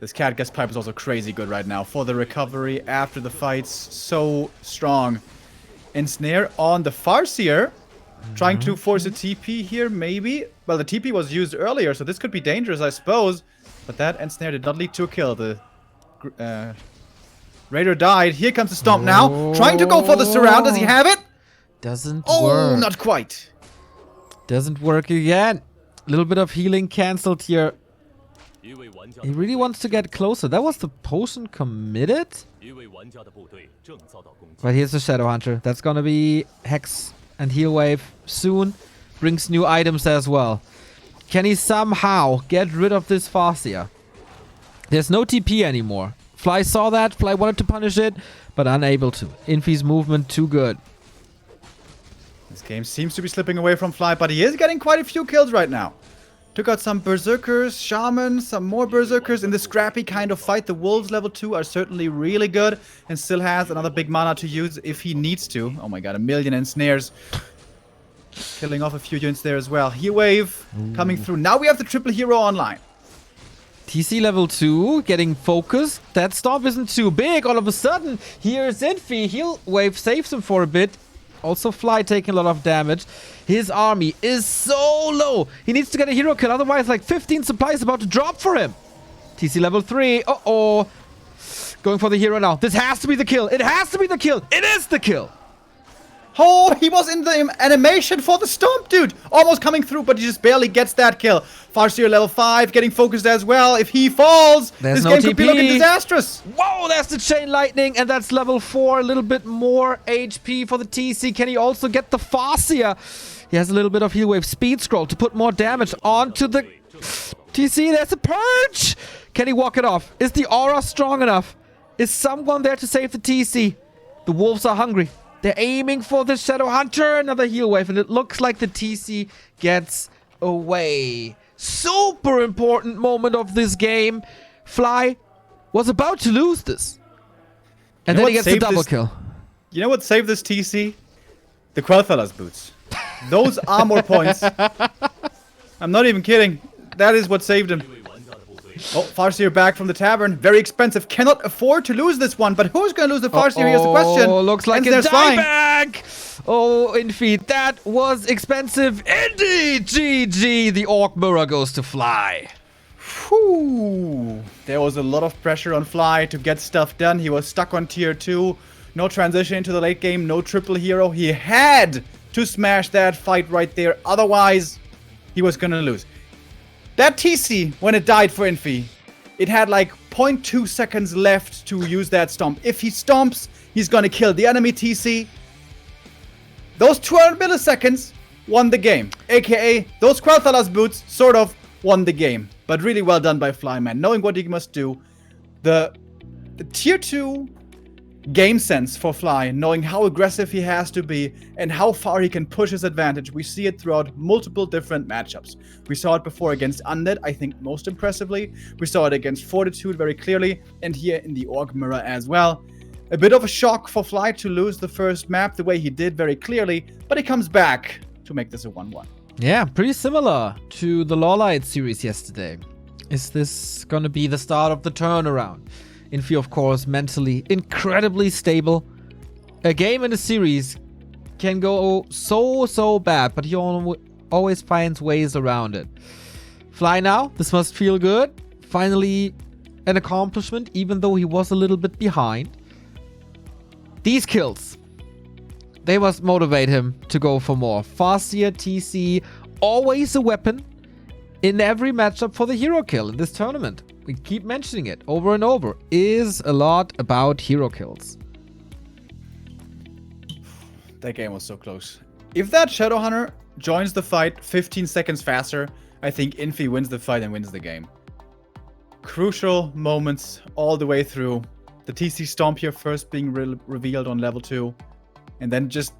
This Catgus Pipe is also crazy good right now for the recovery after the fights. So strong. Ensnare on the Farseer. Trying to force a TP here, maybe. Well, the TP was used earlier, so this could be dangerous, I suppose. But that Ensnare did not lead to a kill. The Raider died. Here comes the Stomp now. Trying to go for the surround. Does he have it? Doesn't work. Oh, not quite. Doesn't work again. A little bit of healing cancelled here. He really wants to get closer. That was the potion committed? But here's the Shadowhunter. That's gonna be Hex and Heal Wave soon. Brings new items as well. Can he somehow get rid of this Farseer? There's no TP anymore. Fly saw that. Fly wanted to punish it, but unable to. Infi's movement too good. This game seems to be slipping away from Fly, but he is getting quite a few kills right now. Took out some Berserkers, Shamans, some more Berserkers in the scrappy kind of fight. The Wolves level 2 are certainly really good and still has another big mana to use if he needs to. Oh my god, 1,000,000 Ensnares. Killing off a few units there as well. Heat Wave coming through. Now we have the triple hero online. TC level 2, getting focused. That Stomp isn't too big. All of a sudden, here's Infi. Heal Wave saves him for a bit. Also Fly taking a lot of damage. His army is so low. He needs to get a hero kill. Otherwise, like 15 supplies about to drop for him. TC level 3. Uh-oh. Going for the hero now. This has to be the kill. It has to be the kill. It is the kill. Oh, he was in the animation for the stomp, dude. Almost coming through, but he just barely gets that kill. Farseer level 5, getting focused as well. If he falls, this game could be looking disastrous. Whoa, that's the chain lightning, and that's level 4. A little bit more HP for the TC. Can he also get the Farseer? He has a little bit of heal wave speed scroll to put more damage onto the TC. There's a purge. Can he walk it off? Is the aura strong enough? Is someone there to save the TC? The wolves are hungry. They're aiming for the Shadow Hunter. Another heal wave, and it looks like the TC gets away. Super important moment of this game. Fly was about to lose this. And then he gets the double kill. You know what saved this TC? The Quel'Thalas boots. Those armor points. I'm not even kidding. That is what saved him. Oh, Farseer back from the tavern. Very expensive. Cannot afford to lose this one. But who's going to lose the Farseer? Here's the question. Oh, looks like a dieback. Oh, Infi, that was expensive. Indeed. GG. The Orc Mirror goes to Fly. Whew. There was a lot of pressure on Fly to get stuff done. He was stuck on tier 2. No transition into the late game. No triple hero. He had to smash that fight right there. Otherwise, he was going to lose. That TC, when it died for Infi, it had like 0.2 seconds left to use that stomp. If he stomps, he's gonna kill the enemy TC. Those 200 milliseconds won the game. AKA, those Quel'Thalas boots sort of won the game. But really well done by Flyman, knowing what he must do. The tier 2 game sense for Fly, knowing how aggressive he has to be and how far he can push his advantage. We see it throughout multiple different matchups. We saw it before against Undead, I think most impressively. We saw it against Fortitude very clearly, and here in the Orc Mirror as well. A bit of a shock for Fly to lose the first map the way he did very clearly, but he comes back to make this a 1-1. Yeah, pretty similar to the Lawlight series yesterday. Is this gonna be the start of the turnaround? Infi, of course, mentally incredibly stable. A game in a series can go so bad, but he always finds ways around it. Fly now, this must feel good. Finally, an accomplishment, even though he was a little bit behind. These kills, they must motivate him to go for more. Farseer, TC, always a weapon in every matchup for the hero kill in this tournament. We keep mentioning it over and over. Is a lot about hero kills. That game was so close. If that Shadow Hunter joins the fight 15 seconds faster, I think Infi wins the fight and wins the game. Crucial moments all the way through. The TC Stomp here first being revealed on level 2. And then just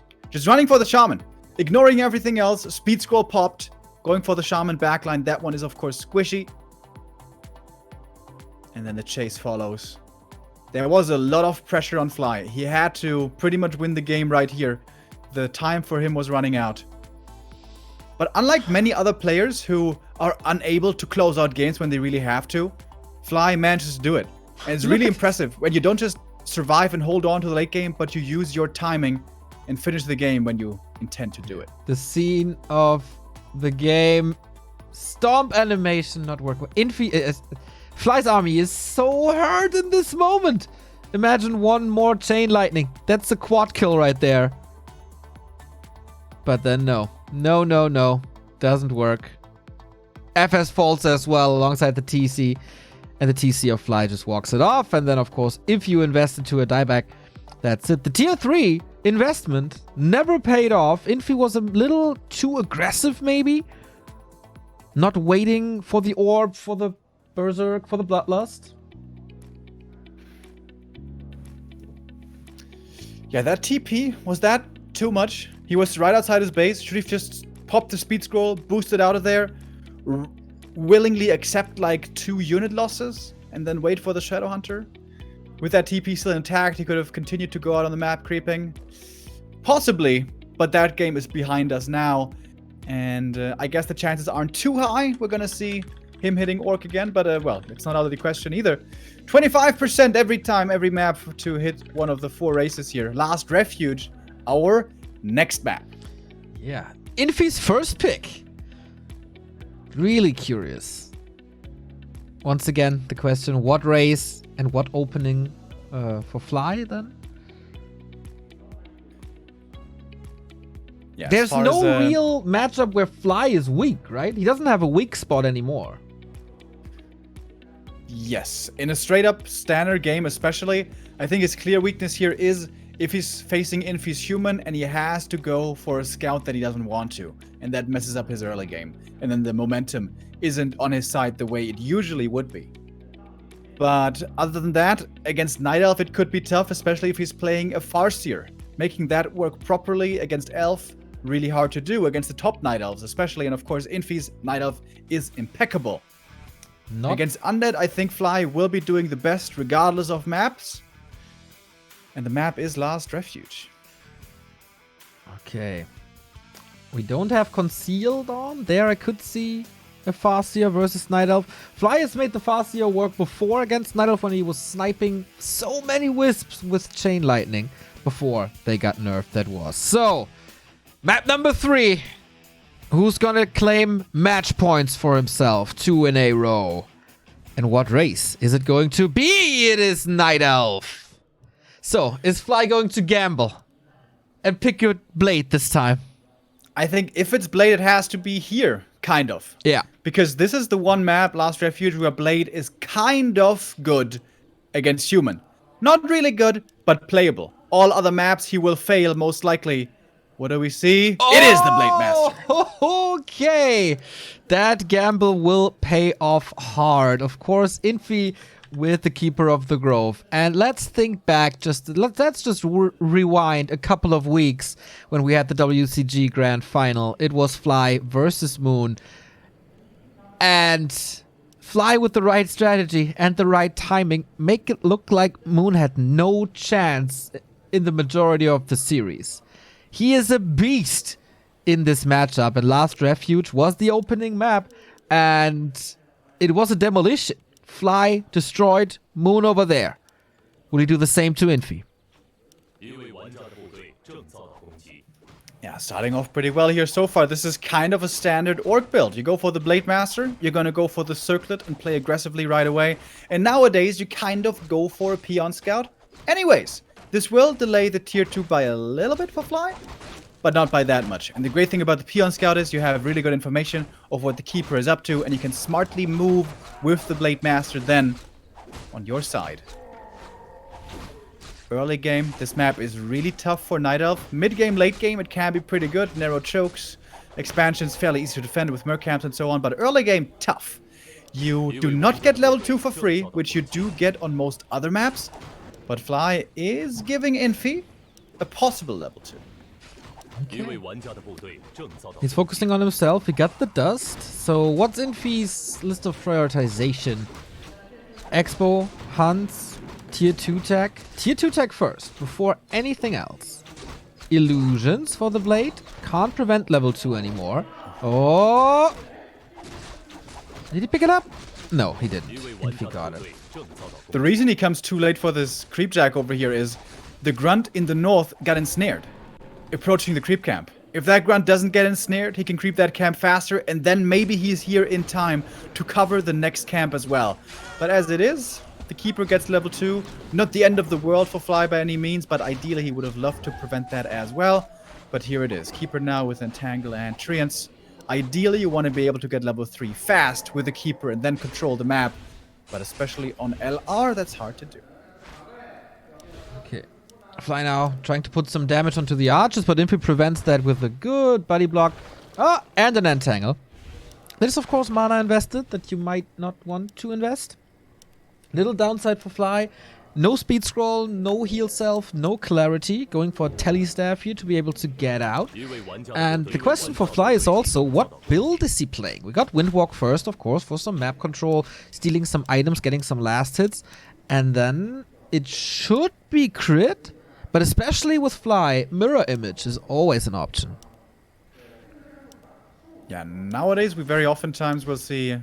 running for the Shaman. Ignoring everything else. Speed scroll popped. Going for the Shaman backline. That one is of course squishy. And then the chase follows. There was a lot of pressure on Fly. He had to pretty much win the game right here. The time for him was running out. But unlike many other players who are unable to close out games when they really have to, Fly manages to do it. And it's really impressive when you don't just survive and hold on to the late game, but you use your timing and finish the game when you intend to do it. The scene of the game. Stomp animation not working. Infi... Fly's army is so hurt in this moment. Imagine one more chain lightning. That's a quad kill right there. But then no. No. Doesn't work. FS falls as well alongside the TC. And the TC of Fly just walks it off. And then of course, if you invest into a dieback, that's it. The tier 3 investment never paid off. Infi was a little too aggressive maybe. Not waiting for the orb, for the Berserk, for the Bloodlust. Yeah, that TP, was that too much? He was right outside his base. Should have just popped the speed scroll, boosted out of there, willingly accept like 2 unit losses, and then wait for the Shadow Hunter? With that TP still intact, he could have continued to go out on the map creeping. Possibly, but that game is behind us now. And I guess the chances aren't too high. We're gonna see him hitting Orc again, but well, it's not out of the question either. 25% every time, every map to hit one of the 4 races here. Last Refuge, our next map. Yeah, Infi's first pick. Really curious. Once again, the question, what race and what opening for Fly then? Yeah, as There's far no as, real matchup where Fly is weak, right? He doesn't have a weak spot anymore. Yes, in a straight-up standard game especially, I think his clear weakness here is if he's facing Infi's human and he has to go for a scout that he doesn't want to, and that messes up his early game. And then the momentum isn't on his side the way it usually would be. But other than that, against Night Elf it could be tough, especially if he's playing a Farseer. Making that work properly against Elf, really hard to do against the top Night Elves especially, and of course Infi's Night Elf is impeccable. Against Undead, I think Fly will be doing the best regardless of maps. And the map is Last Refuge. Okay. We don't have Concealed on. There I could see a Farseer versus Night Elf. Fly has made the Farseer work before against Night Elf when he was sniping so many wisps with Chain Lightning before they got nerfed, that was. So, map number 3. Who's gonna claim match points for himself? 2 in a row. And what race is it going to be? It is Night Elf. So, is Fly going to gamble and pick your blade this time? I think if it's Blade, it has to be here, kind of. Yeah. Because this is the one map, Last Refuge, where Blade is kind of good against human. Not really good, but playable. All other maps, he will fail, most likely. What do we see? Oh, it is the Blade Master. Okay. That gamble will pay off hard. Of course, Infi with the Keeper of the Grove. And let's think back, let's just rewind a couple of weeks when we had the WCG Grand Final. It was Fly versus Moon. And Fly with the right strategy and the right timing make it look like Moon had no chance in the majority of the series. He is a beast in this matchup, and Last Refuge was the opening map, and it was a demolition. Fly destroyed Moon over there. Will he do the same to Infi? Yeah, starting off pretty well here so far. This is kind of a standard orc build. You go for the Blade Master, you're gonna go for the Circlet and play aggressively right away. And nowadays, you kind of go for a Peon Scout. Anyways, this will delay the tier 2 by a little bit for Fly, but not by that much. And the great thing about the Peon Scout is you have really good information of what the Keeper is up to, and you can smartly move with the Blade Master then on your side. Early game, this map is really tough for Night Elf. Mid game, late game, it can be pretty good. Narrow chokes, expansions fairly easy to defend with Merc camps and so on, but early game, tough. You do not get level 2 for free, which you do get on most other maps, but Fly is giving Infi a possible level 2. Okay. He's focusing on himself. He got the dust. So what's Infi's list of prioritization? Expo, Hunts, Tier 2 tech. Tier 2 tech first, before anything else. Illusions for the blade. Can't prevent level 2 anymore. Oh! Did he pick it up? No, he didn't. Infi got it. The reason he comes too late for this Creepjack over here is the Grunt in the north got ensnared, approaching the creep camp. If that Grunt doesn't get ensnared, he can creep that camp faster, and then maybe he's here in time to cover the next camp as well. But as it is, the Keeper gets level 2. Not the end of the world for Fly by any means, but ideally he would have loved to prevent that as well. But here it is. Keeper now with Entangle and Treants. Ideally, you want to be able to get level 3 fast with the Keeper and then control the map. But especially on LR, that's hard to do. Okay. Fly now trying to put some damage onto the archers, but Infi prevents that with a good body block. Oh, and an Entangle. There is, of course, mana invested that you might not want to invest. Little downside for Fly. No speed scroll, no heal self, no clarity. Going for a telestaff here to be able to get out. And the question for Fly is also, what build is he playing? We got Windwalk first, of course, for some map control, stealing some items, getting some last hits. And then it should be crit, but especially with Fly, Mirror Image is always an option. Yeah, nowadays we very oftentimes will see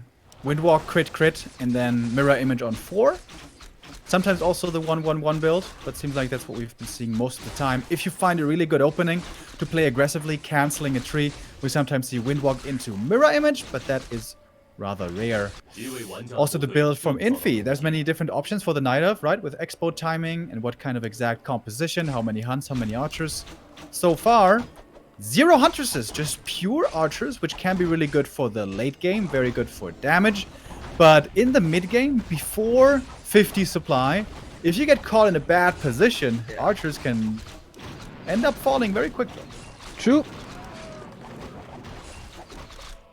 Windwalk crit, and then Mirror Image on 4. Sometimes also the 1-1-1 build, but seems like that's what we've been seeing most of the time. If you find a really good opening to play aggressively, cancelling a tree, we sometimes see Windwalk into Mirror Image, but that is rather rare. Also the build from Infi. There's many different options for the Night Elf, right? With expo timing and what kind of exact composition, how many hunts, how many archers. So far, 0 Huntresses, just pure archers, which can be really good for the late game, very good for damage. But in the mid game, before 50 supply, if you get caught in a bad position, archers can end up falling very quickly. True.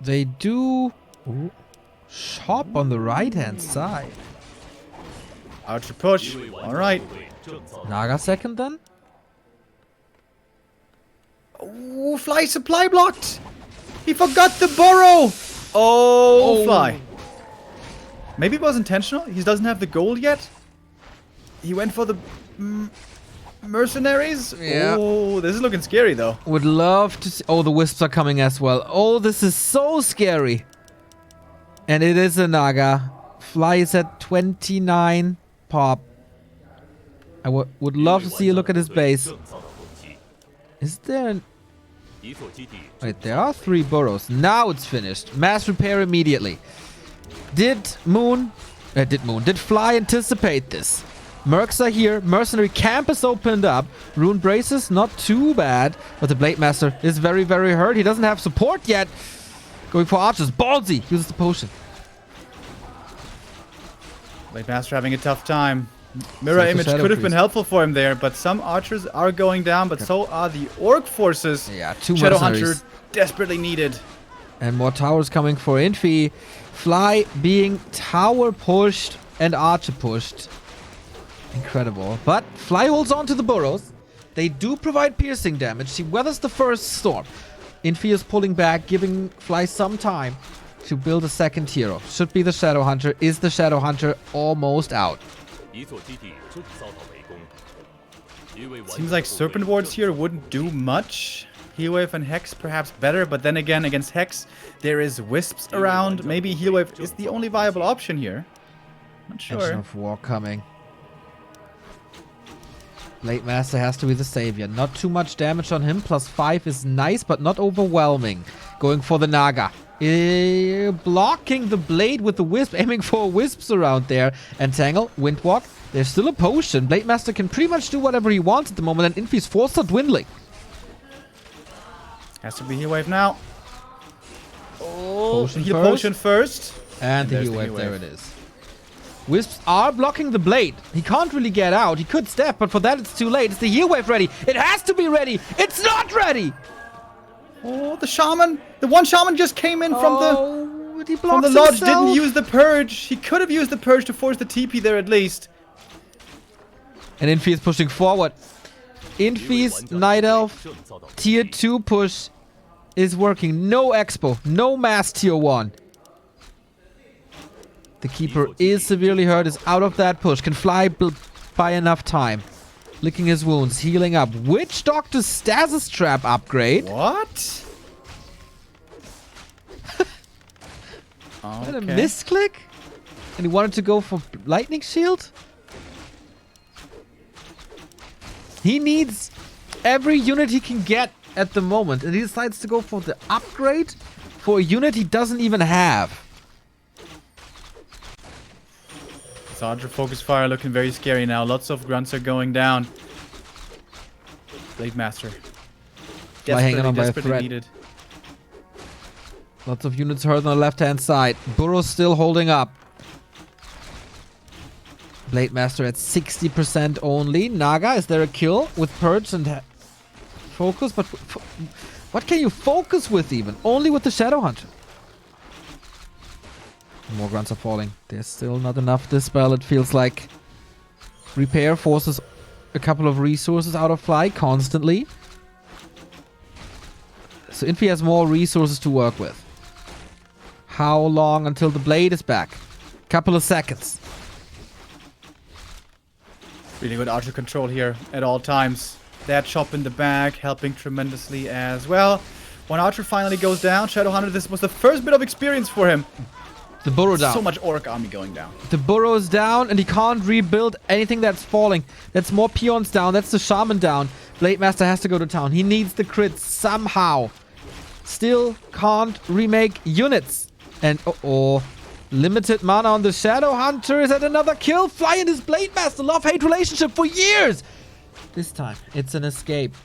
They do shop on the right-hand side. Archer push. All right. Naga second then? Oh, Fly supply blocked. He forgot the burrow. Oh, Fly. Maybe it was intentional. He doesn't have the gold yet. He went for the mercenaries. Yeah. Oh, this is looking scary though. Would love to see. Oh, the wisps are coming as well. Oh, this is so scary. And it is a Naga. Fly is at 29 pop. I would love to see a look at his base. Is there an... Wait, there are 3 burrows. Now it's finished. Mass repair immediately. Did Fly anticipate this? Mercs are here. Mercenary camp is opened up. Rune braces, not too bad. But the Blade Master is very, very hurt. He doesn't have support yet. Going for archers. Ballsy uses the potion. Blade Master having a tough time. Mirror image could have been helpful for him there, but some archers are going down, but so are the orc forces. Yeah, 2 Shadow mercenaries. Hunter desperately needed. And more towers coming for Infi. Fly being tower pushed and archer pushed. Incredible. But Fly holds on to the burrows. They do provide piercing damage. He weathers the first storm. Infi is pulling back, giving Fly some time to build a second hero. Should be the Shadow Hunter. Is the Shadow Hunter almost out? Seems like Serpent Wards here wouldn't do much. Healwave and Hex perhaps better, but then again against Hex there is Wisps around. Maybe Healwave is the only viable option here. Not sure. Engine of War coming. Blade Master has to be the savior. Not too much damage on him. +5 is nice, but not overwhelming. Going for the Naga. Blocking the blade with the wisp, aiming for wisps around there. Entangle, Windwalk. There's still a potion. Blade Master can pretty much do whatever he wants at the moment, and Infi's force are dwindling. Has to be heal wave now. Oh, Potion heal first. potion first. And the there's heal the wave, heal there wave. it is. Wisps are blocking the blade. He can't really get out. He could step, but for that it's too late. Is the heal wave ready? It has to be ready. It's not ready. Oh, the shaman. The one shaman just came in from the lodge. himself. Didn't use the purge. He could have used the purge to force the TP there at least. And Infi is pushing forward. Infi's Night Elf tier 2 push is working. No expo. No mass tier 1. The keeper is severely hurt. Is out of that push. Can Fly by enough time. Licking his wounds. Healing up. Witch Doctor's Stasis Trap upgrade. What? Is that a misclick? And he wanted to go for Lightning Shield? He needs every unit he can get at the moment. And he decides to go for the upgrade for a unit he doesn't even have. Archer focus fire looking very scary now. Lots of grunts are going down. Blade Master. Hanging on by a Desperately thread. needed. Lots of units hurt on the left-hand side. Burrow's still holding up. Blade Master at 60% only. Naga, is there a kill with Purge and focus? But what can you focus with even? Only with the Shadow Hunter. More grunts are falling. There's still not enough dispel, it feels like. Repair forces a couple of resources out of Fly constantly. So Infi has more resources to work with. How long until the blade is back? Couple of seconds. Really good archer control here at all times. That chop in the back helping tremendously as well. When Archer finally goes down, Shadow Hunter, this was the first bit of experience for him. The burrow down. So much Orc army going down. The burrow is down and he can't rebuild anything that's falling. That's more peons down. That's the shaman down. Blade Master has to go to town. He needs the crits somehow. Still can't remake units. And limited mana on the Shadow Hunter is at another kill. Fly and his Blade Master love-hate relationship for years. This time it's an escape.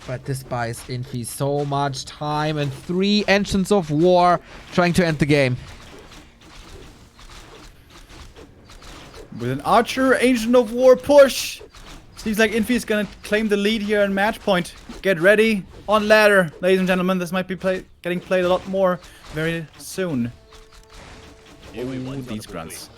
But this buys Infi so much time, and 3 engines of war trying to end the game. With an Archer, Agent of War push. Seems like Infi is gonna claim the lead here in match point. Get ready on ladder, ladies and gentlemen. This might be getting played a lot more very soon. Ooh, these grunts.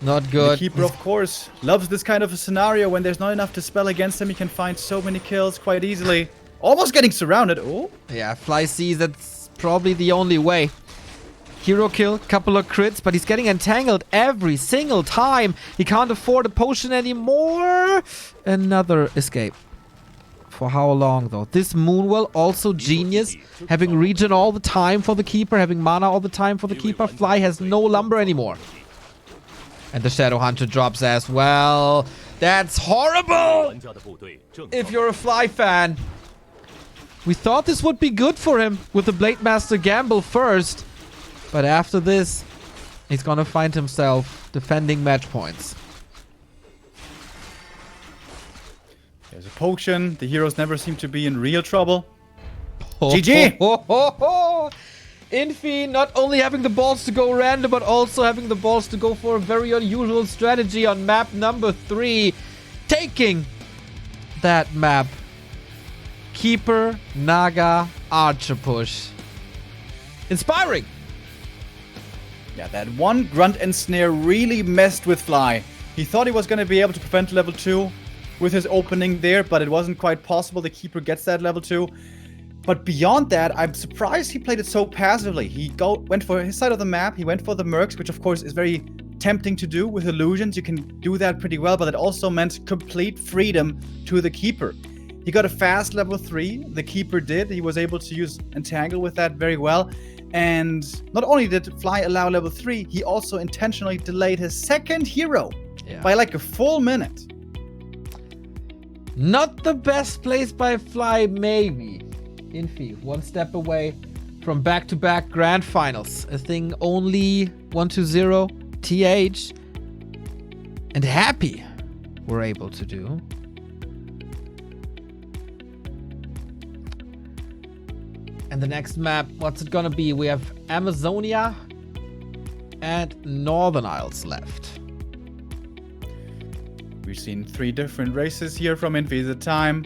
Not good. The keeper, of course, loves this kind of a scenario when there's not enough to spell against him. He can find so many kills quite easily. Almost getting surrounded. Oh. Yeah, Fly sees that's probably the only way. Hero kill, couple of crits, but he's getting entangled every single time. He can't afford a potion anymore. Another escape. For how long, though? This Moonwell, also genius. Having regen all the time for the keeper, having mana all the time for the keeper. Fly has no lumber anymore. And the Shadow Hunter drops as well. That's horrible! If you're a Fly fan. We thought this would be good for him with the Blade Master gamble first. But after this, he's gonna find himself defending match points. There's a potion. The heroes never seem to be in real trouble. GG! Infi not only having the balls to go random, but also having the balls to go for a very unusual strategy on map number 3. Taking that map. Keeper, Naga, Archer push. Inspiring! Yeah, that one grunt and snare really messed with Fly. He thought he was going to be able to prevent level 2 with his opening there, but it wasn't quite possible. The keeper gets that level 2. But beyond that, I'm surprised he played it so passively. He went for his side of the map. He went for the mercs, which of course is very tempting to do with illusions. You can do that pretty well, but it also meant complete freedom to the keeper. He got a fast level 3. The keeper did. He was able to use Entangle with that very well. And not only did Fly allow level 3, he also intentionally delayed his second hero by like a full minute. Not the best place by Fly, maybe. Infi, one step away from back-to-back grand finals. A thing only 1-0 TH and Happy were able to do. And the next map, what's it gonna be? We have Amazonia and Northern Isles left. We've seen 3 different races here from Infi. The time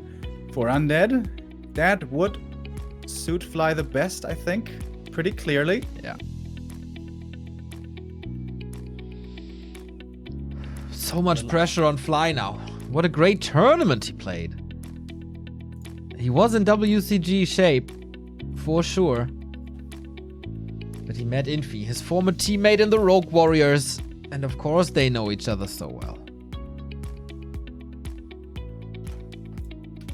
for Undead. That would suit Fly the best, I think. Pretty clearly. Yeah. So much pressure on Fly now. What a great tournament he played. He was in WCG shape. For sure. But he met Infi, his former teammate in the Rogue Warriors. And of course they know each other so well.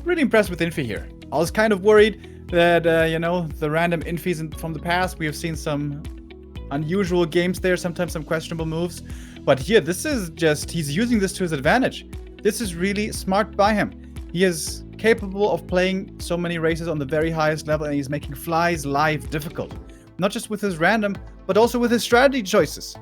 Really impressed with Infi here. I was kind of worried that, the random Infis from the past, we have seen some unusual games there, sometimes some questionable moves. But here, this is just, he's using this to his advantage. This is really smart by him. He is capable of playing so many races on the very highest level, and he's making Fly's life difficult. Not just with his random, but also with his strategy choices.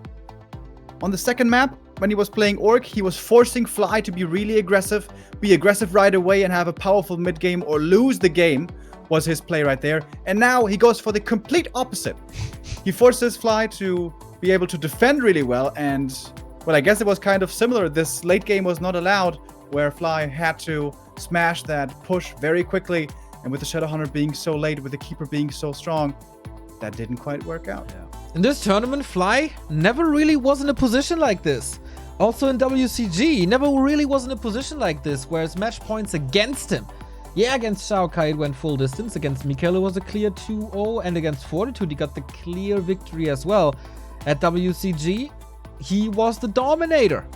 On the second map, when he was playing Orc, he was forcing Fly to be really aggressive, be aggressive right away and have a powerful mid-game or lose the game, was his play right there. And now he goes for the complete opposite. He forces Fly to be able to defend really well, and, well, I guess it was kind of similar. This late game was not allowed, where Fly had to smash that push very quickly, and with the Shadow Hunter being so late, with the Keeper being so strong, that didn't quite work out. Yeah. In this tournament, Fly never really was in a position like this. Also in WCG, he never really was in a position like this, where his match points against him. Yeah, against Shao Kai it went full distance, against Mikhail it was a clear 2-0, and against Fortitude he got the clear victory as well. At WCG, he was the dominator.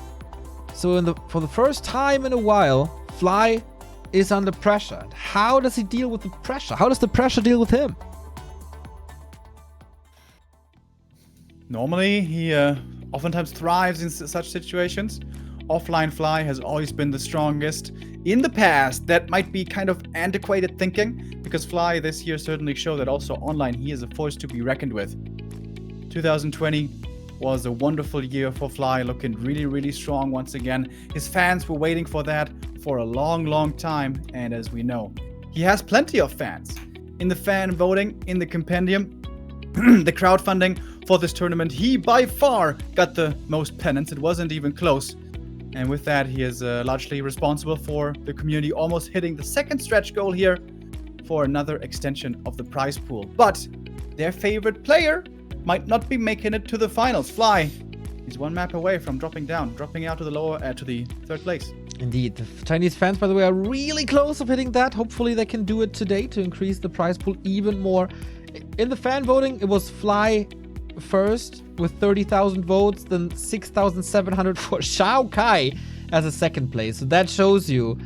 So for the first time in a while, Fly is under pressure. How does he deal with the pressure? How does the pressure deal with him? Normally, he oftentimes thrives in such situations. Offline Fly has always been the strongest. In the past, that might be kind of antiquated thinking, because Fly this year certainly showed that also online he is a force to be reckoned with. 2020 was a wonderful year for Fly, looking really, really strong once again. His fans were waiting for that for a long, long time, and as we know, he has plenty of fans. In the fan voting, in the compendium, the crowdfunding for this tournament, he by far got the most pennants. It wasn't even close. And with that, he is largely responsible for the community almost hitting the second stretch goal here for another extension of the prize pool. But their favorite player might not be making it to the finals. Fly, he's one map away from dropping out to the third place. Indeed. The Chinese fans, by the way, are really close of hitting that. Hopefully they can do it today to increase the prize pool even more. In the fan voting, it was Fly first with 30,000 votes, then 6,700 for Xiao Kai as a second place. So that shows you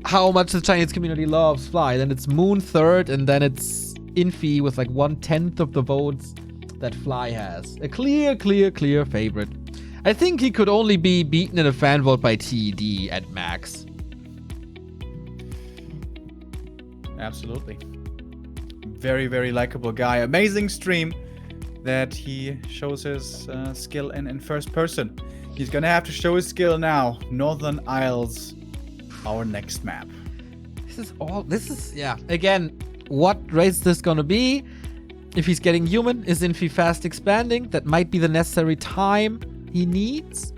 how much the Chinese community loves Fly. Then it's Moon third, and then it's Infi with like 1/10 of the votes that Fly has. A clear favorite. I think he could only be beaten in a fan vote by TED at max. Absolutely. Very likable guy. Amazing stream that he shows his skill in first person. He's gonna have to show his skill now. Northern Isles, our next map. Yeah. Again, what race is this gonna be? If he's getting human, is Infi fast expanding? That might be the necessary time he needs.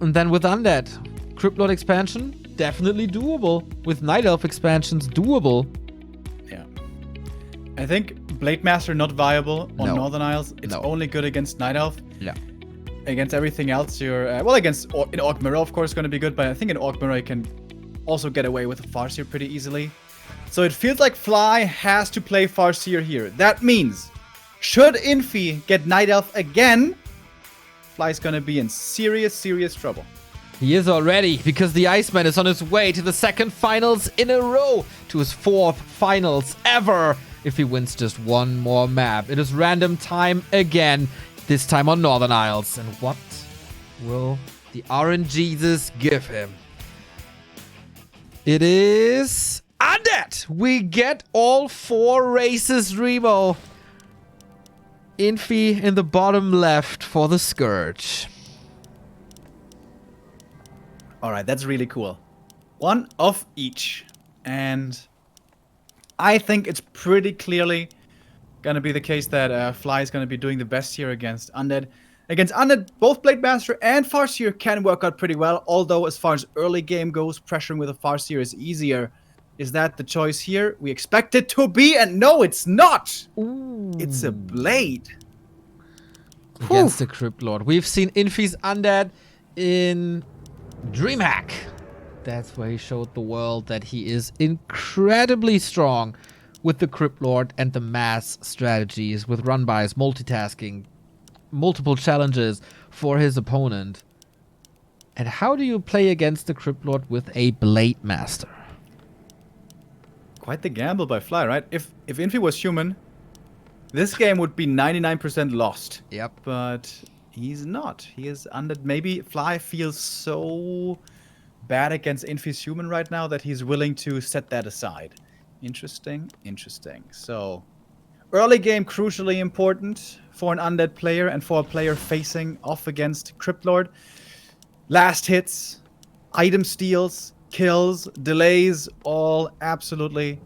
And then with Undead, Cryptlord expansion, definitely doable. With Night Elf expansions, doable. Yeah. I think Blade Master not viable on Northern Isles. It's only good against Night Elf. Yeah. Against everything else, you're in Orc Mirror, of course, going to be good. But I think in Orc Mirror, you can also get away with a Farseer pretty easily. So it feels like Fly has to play Farseer here. That means, should Infi get Night Elf again, Fly's going to be in serious trouble. He is already, because the Iceman is on his way to the second finals in a row, to his fourth finals ever, if he wins just one more map. It is random time again, this time on Northern Isles. And what will the RNGesus give him? It is Undead! We get all 4 races, Remo. Infi in the bottom left for the Scourge. Alright, that's really cool. One of each. And I think it's pretty clearly gonna be the case that Fly is gonna be doing the best here against Undead. Against Undead, both Blade Master and Farseer can work out pretty well, although as far as early game goes, pressuring with a Farseer is easier. Is that the choice here? We expect it to be, and no, it's not! Ooh. It's a Blade. Against the Cryptlord. We've seen Infi's Undead in DreamHack. That's where he showed the world that he is incredibly strong with the Cryptlord and the mass strategies, with run-bys, multitasking, multiple challenges for his opponent. And how do you play against the Cryptlord with a Blade Master? Quite the gamble by Fly, right? If Infi was human, this game would be 99% lost. Yep. But he's not. He is Undead. Maybe Fly feels so bad against Infi's human right now that he's willing to set that aside. Interesting. So, early game crucially important for an Undead player and for a player facing off against Cryptlord. Last hits, item steals, kills, delays, all absolutely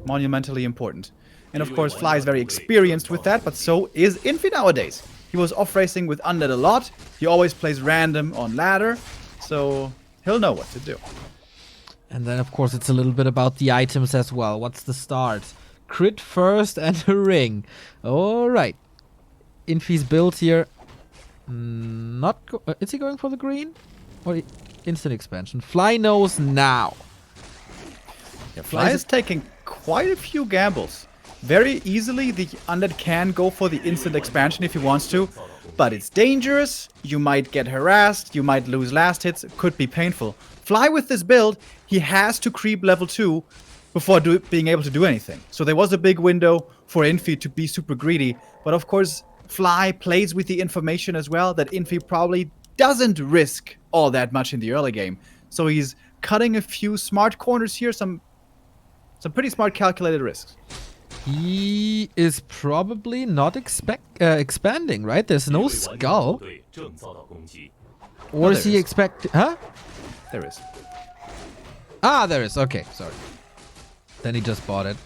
monumentally important. And of course, Fly is very experienced with that, but so is Infi nowadays. He was off racing with Undead a lot. He always plays random on ladder, so he'll know what to do. And then, of course, it's a little bit about the items as well. What's the start? Crit first and a ring. All right. Infi's build here. Is he going for the green? Or instant expansion? Fly knows now. Yeah, Fly is taking quite a few gambles. Very easily, the Undead can go for the instant expansion if he wants to. But it's dangerous. You might get harassed. You might lose last hits. It could be painful. Fly with this build, he has to creep level 2 before being able to do anything. So there was a big window for Infi to be super greedy. But of course, Fly plays with the information as well that Infi probably doesn't risk all that much in the early game. So he's cutting a few smart corners here, some pretty smart calculated risks. He is probably not expanding, right? There's no skull. Or is he expecting... Huh? There is. Ah, there is. Okay, sorry. Then he just bought it.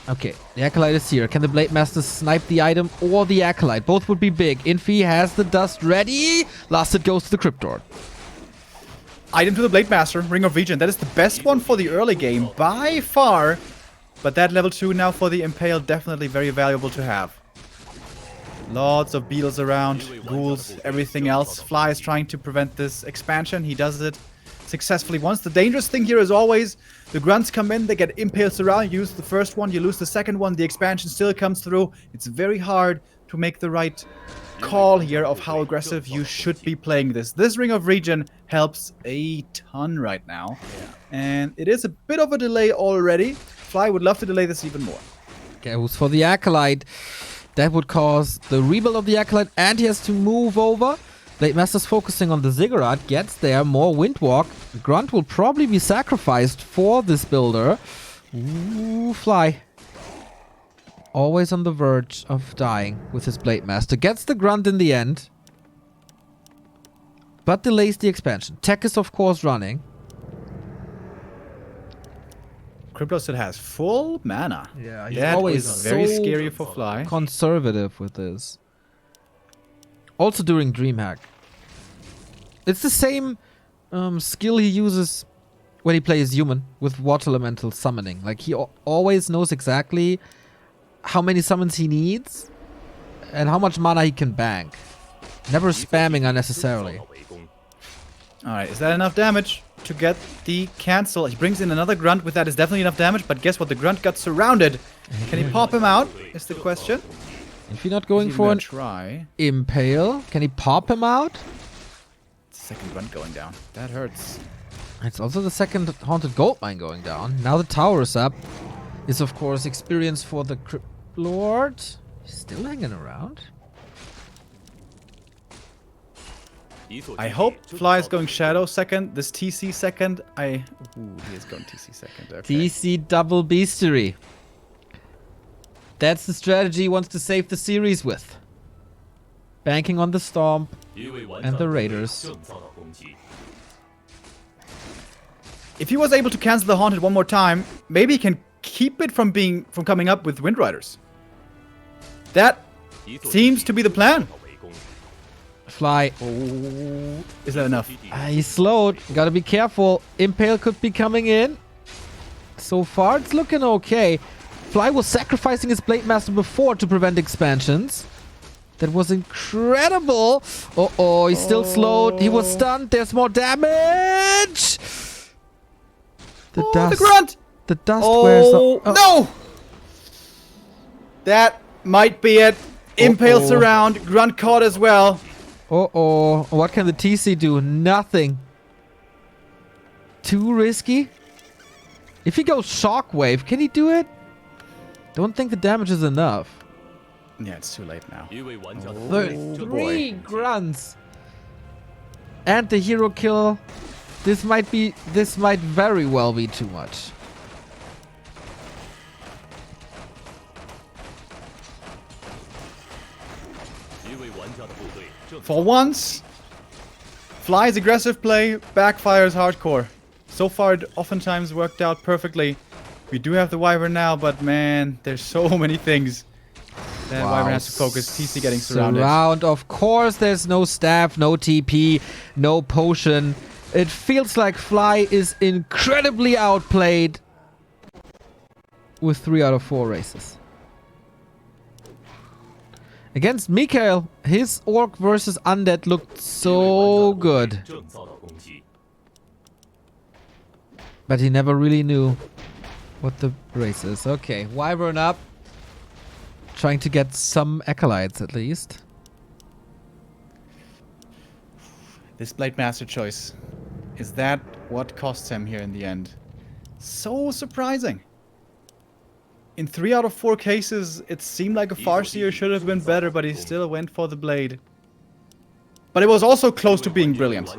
Okay, the Acolyte is here. Can the Blade Master snipe the item or the Acolyte? Both would be big. Infi has the dust ready. Last hit goes to the Cryptor. Item to the Blade Master, Ring of Regen. That is the best one for the early game by far. But that level 2 now for the Impale, definitely very valuable to have. Lots of beetles around, ghouls, everything else. Fly is trying to prevent this expansion. He does it successfully once. The dangerous thing here is always the grunts come in, they get impaled around. You use the first one, you lose the second one. The expansion still comes through. It's very hard to make the right call here of how aggressive you should be playing this. This Ring of Regen helps a ton right now. And it is a bit of a delay already. Fly would love to delay this even more. Goes for the Acolyte. That would cause the rebuild of the Acolyte, and he has to move over. Blade Master's focusing on the Ziggurat. Gets there. More Windwalk. The Grunt will probably be sacrificed for this builder. Ooh, Fly. Always on the verge of dying with his Blade Master. Gets the Grunt in the end. But delays the expansion. Tech is, of course, running. Crypto still has full mana. Yeah, he's that always is very so scary for Fly. Conservative with this. Also during DreamHack. It's the same skill he uses when he plays human with Water Elemental summoning. Like, he always knows exactly how many summons he needs and how much mana he can bank. Never spamming unnecessarily. Alright, is that enough damage to get the cancel? He brings in another Grunt. With that is definitely enough damage, but guess what? The Grunt got surrounded. Can he pop him out? Is the question. If you're not going for an try. Impale, can he pop him out? Second Grunt going down. That hurts. It's also the second Haunted Goldmine going down. Now the tower is up. Is of course experience for the Crypt Lord. He's still hanging around. I hope Fly is going Shadow second. This TC second. Ooh, he is going TC second. Okay. TC double beastery. That's the strategy he wants to save the series with. Banking on the Stomp and the Raiders. If he was able to cancel the Haunted one more time, maybe he can keep it from coming up with Wind Riders. That seems to be the plan. Fly. Oh, is that enough? He's slowed. Gotta be careful. Impale could be coming in. So far, it's looking okay. Fly was sacrificing his Blade Master before to prevent expansions. That was incredible. Uh-oh, he's still slowed. He was stunned. There's more damage. The Grunt! The dust wears off. Oh, no! That might be it. Impales around. Grunt caught as well. Uh-oh. What can the TC do? Nothing. Too risky? If he goes Shockwave, can he do it? Don't think the damage is enough. Yeah, it's too late now. Three grunts. And the hero kill. This might very well be too much. For once, Fly's aggressive play backfires hardcore. So far, it oftentimes worked out perfectly. We do have the Wyvern now, but man, there's so many things that Wyvern has to focus. TC getting surrounded. Of course, there's no staff, no TP, no potion. It feels like Fly is incredibly outplayed with 3 out of 4 races. Against Mikael, his Orc versus Undead looked so good. But he never really knew what the race is. Okay, Wyvern up. Trying to get some Acolytes at least. This Blade Master choice. Is that what costs him here in the end? So surprising. In 3 out of 4 cases, it seemed like a Farseer should have been better, but he still went for the Blade. But it was also close to being brilliant.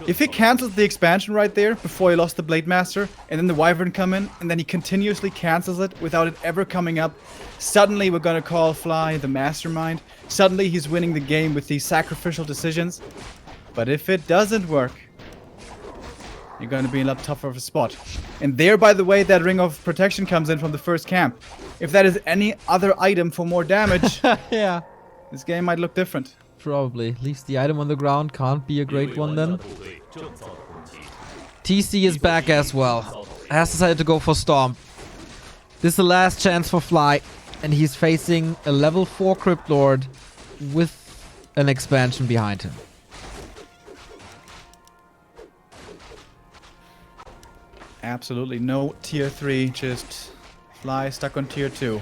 If he cancels the expansion right there before he lost the Blade Master, and then the Wyvern come in, and then he continuously cancels it without it ever coming up, suddenly we're gonna call Fly the mastermind. Suddenly he's winning the game with these sacrificial decisions. But if it doesn't work, you're going to be in a lot tougher of a spot. And there, by the way, that ring of protection comes in from the first camp. If that is any other item for more damage, Yeah. this game might look different. Probably. At least the item on the ground can't be a great one then. TC is back as well. Has decided to go for Storm. This is the last chance for Fly. And he's facing a level 4 Crypt Lord with an expansion behind him. Absolutely no tier 3, just Fly stuck on tier 2.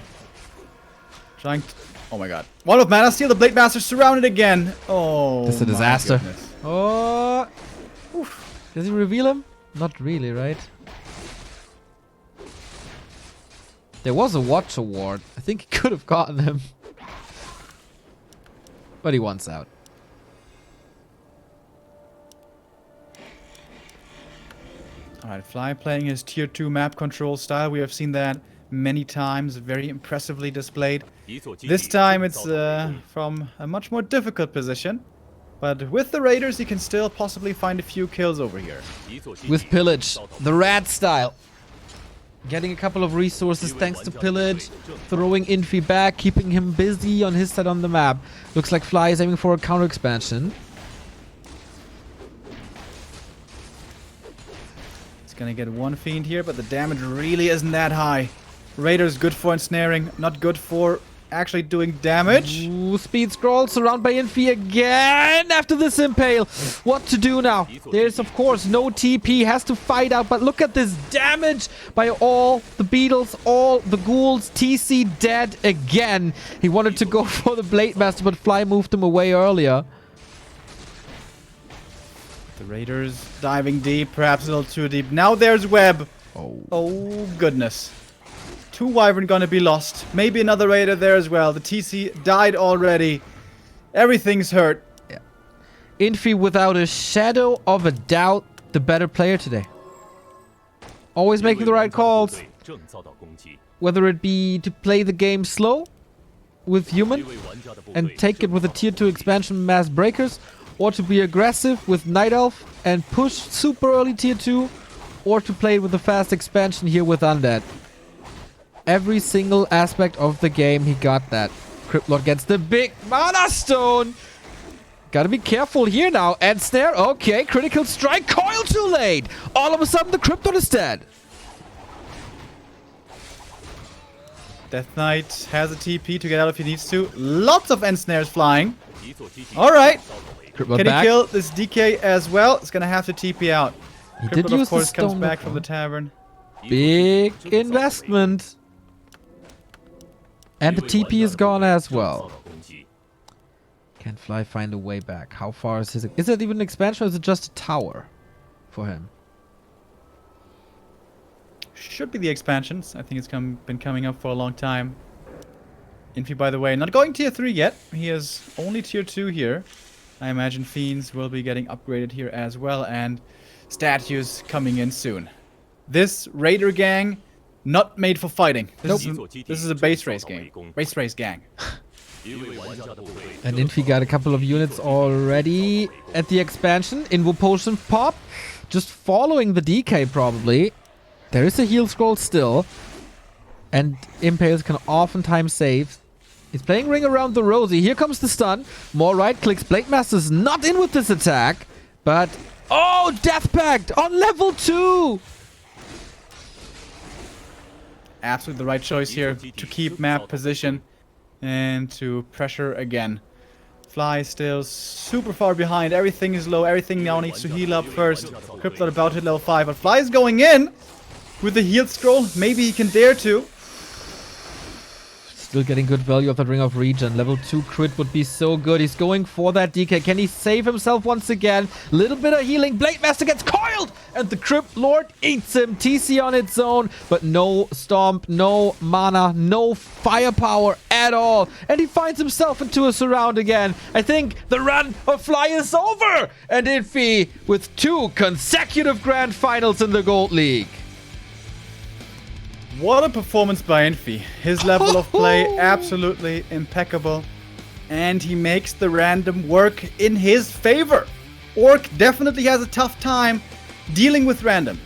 Trying to... Oh my god. One of Mana Steel, the Blade Master surrounded again. Oh, This is a disaster. Goodness. Oh. Oof. Does he reveal him? Not really, right? There was a Watch Award. I think he could have gotten him. But he wants out. Alright, Fly playing his tier 2 map control style. We have seen that many times, very impressively displayed. This time it's from a much more difficult position. But with the Raiders, he can still possibly find a few kills over here. With Pillage, the rat style. Getting a couple of resources thanks to Pillage. Throwing Infi back, keeping him busy on his side on the map. Looks like Fly is aiming for a counter expansion. He's gonna get one Fiend here, but the damage really isn't that high. Raiders good for ensnaring, not good for actually doing damage. Ooh, speed scroll, surrounded by Infi again after this impale. What to do now? There's, of course, no TP. Has to fight out, but look at this damage by all the beetles, all the ghouls. TC dead again. He wanted to go for the Blade Master, but Fly moved him away earlier. The Raiders diving deep, perhaps a little too deep. Now there's Web. Oh goodness. 2 Wyvern gonna be lost. Maybe another Raider there as well. The TC died already. Everything's hurt. Yeah. Infi, without a shadow of a doubt, the better player today. Always making the right calls. Whether it be to play the game slow with human and take it with a tier 2 expansion mass breakers, or to be aggressive with Night Elf and push super early tier 2, or to play it with a fast expansion here with Undead. Every single aspect of the game, he got that. Crypt Lord gets the big Mana Stone. Gotta be careful here now. End snare. Okay, critical strike. Coil too late. All of a sudden, the Crypt Lord is dead. Death Knight has a TP to get out if he needs to. Lots of end snares flying. Alright. Can he kill this DK as well? It's gonna have to TP out. He Crypt did Lord, use of course, the comes stone back before. from the tavern. Big investment. And the TP is gone as well. Can Fly find a way back? How far is his... Is it even an expansion or is it just a tower for him? Should be the expansions. I think it's been coming up for a long time. Infi, by the way, not going tier 3 yet. He is only tier 2 here. I imagine Fiends will be getting upgraded here as well. And statues coming in soon. This Raider gang, not made for fighting. This is a base race game. Base race gang. And Infi got a couple of units already at the expansion. Invo Potion pop. Just following the DK probably. There is a heal scroll still. And Impales can oftentimes save. He's playing Ring Around the Rosie. Here comes the stun. More right clicks. Blade Master's not in with this attack. But... Oh! Death Pact on level 2! Absolutely the right choice here to keep map position and to pressure again. Fly still super far behind. Everything is low. Everything now needs to heal up first. Crypt Lord about to hit level 5, but Fly is going in with the heal scroll. Maybe he can dare to. Still getting good value of that Ring of Regen. Level 2 crit would be so good. He's going for that DK. Can he save himself once again? Little bit of healing. Blade Master gets coiled! And the Crypt Lord eats him. TC on its own. But no Stomp, no mana, no firepower at all. And he finds himself into a surround again. I think the run of Fly is over! And Infi with 2 consecutive grand finals in the Gold League. What a performance by Infi. His level of play absolutely impeccable. And he makes the random work in his favor. Orc definitely has a tough time dealing with random.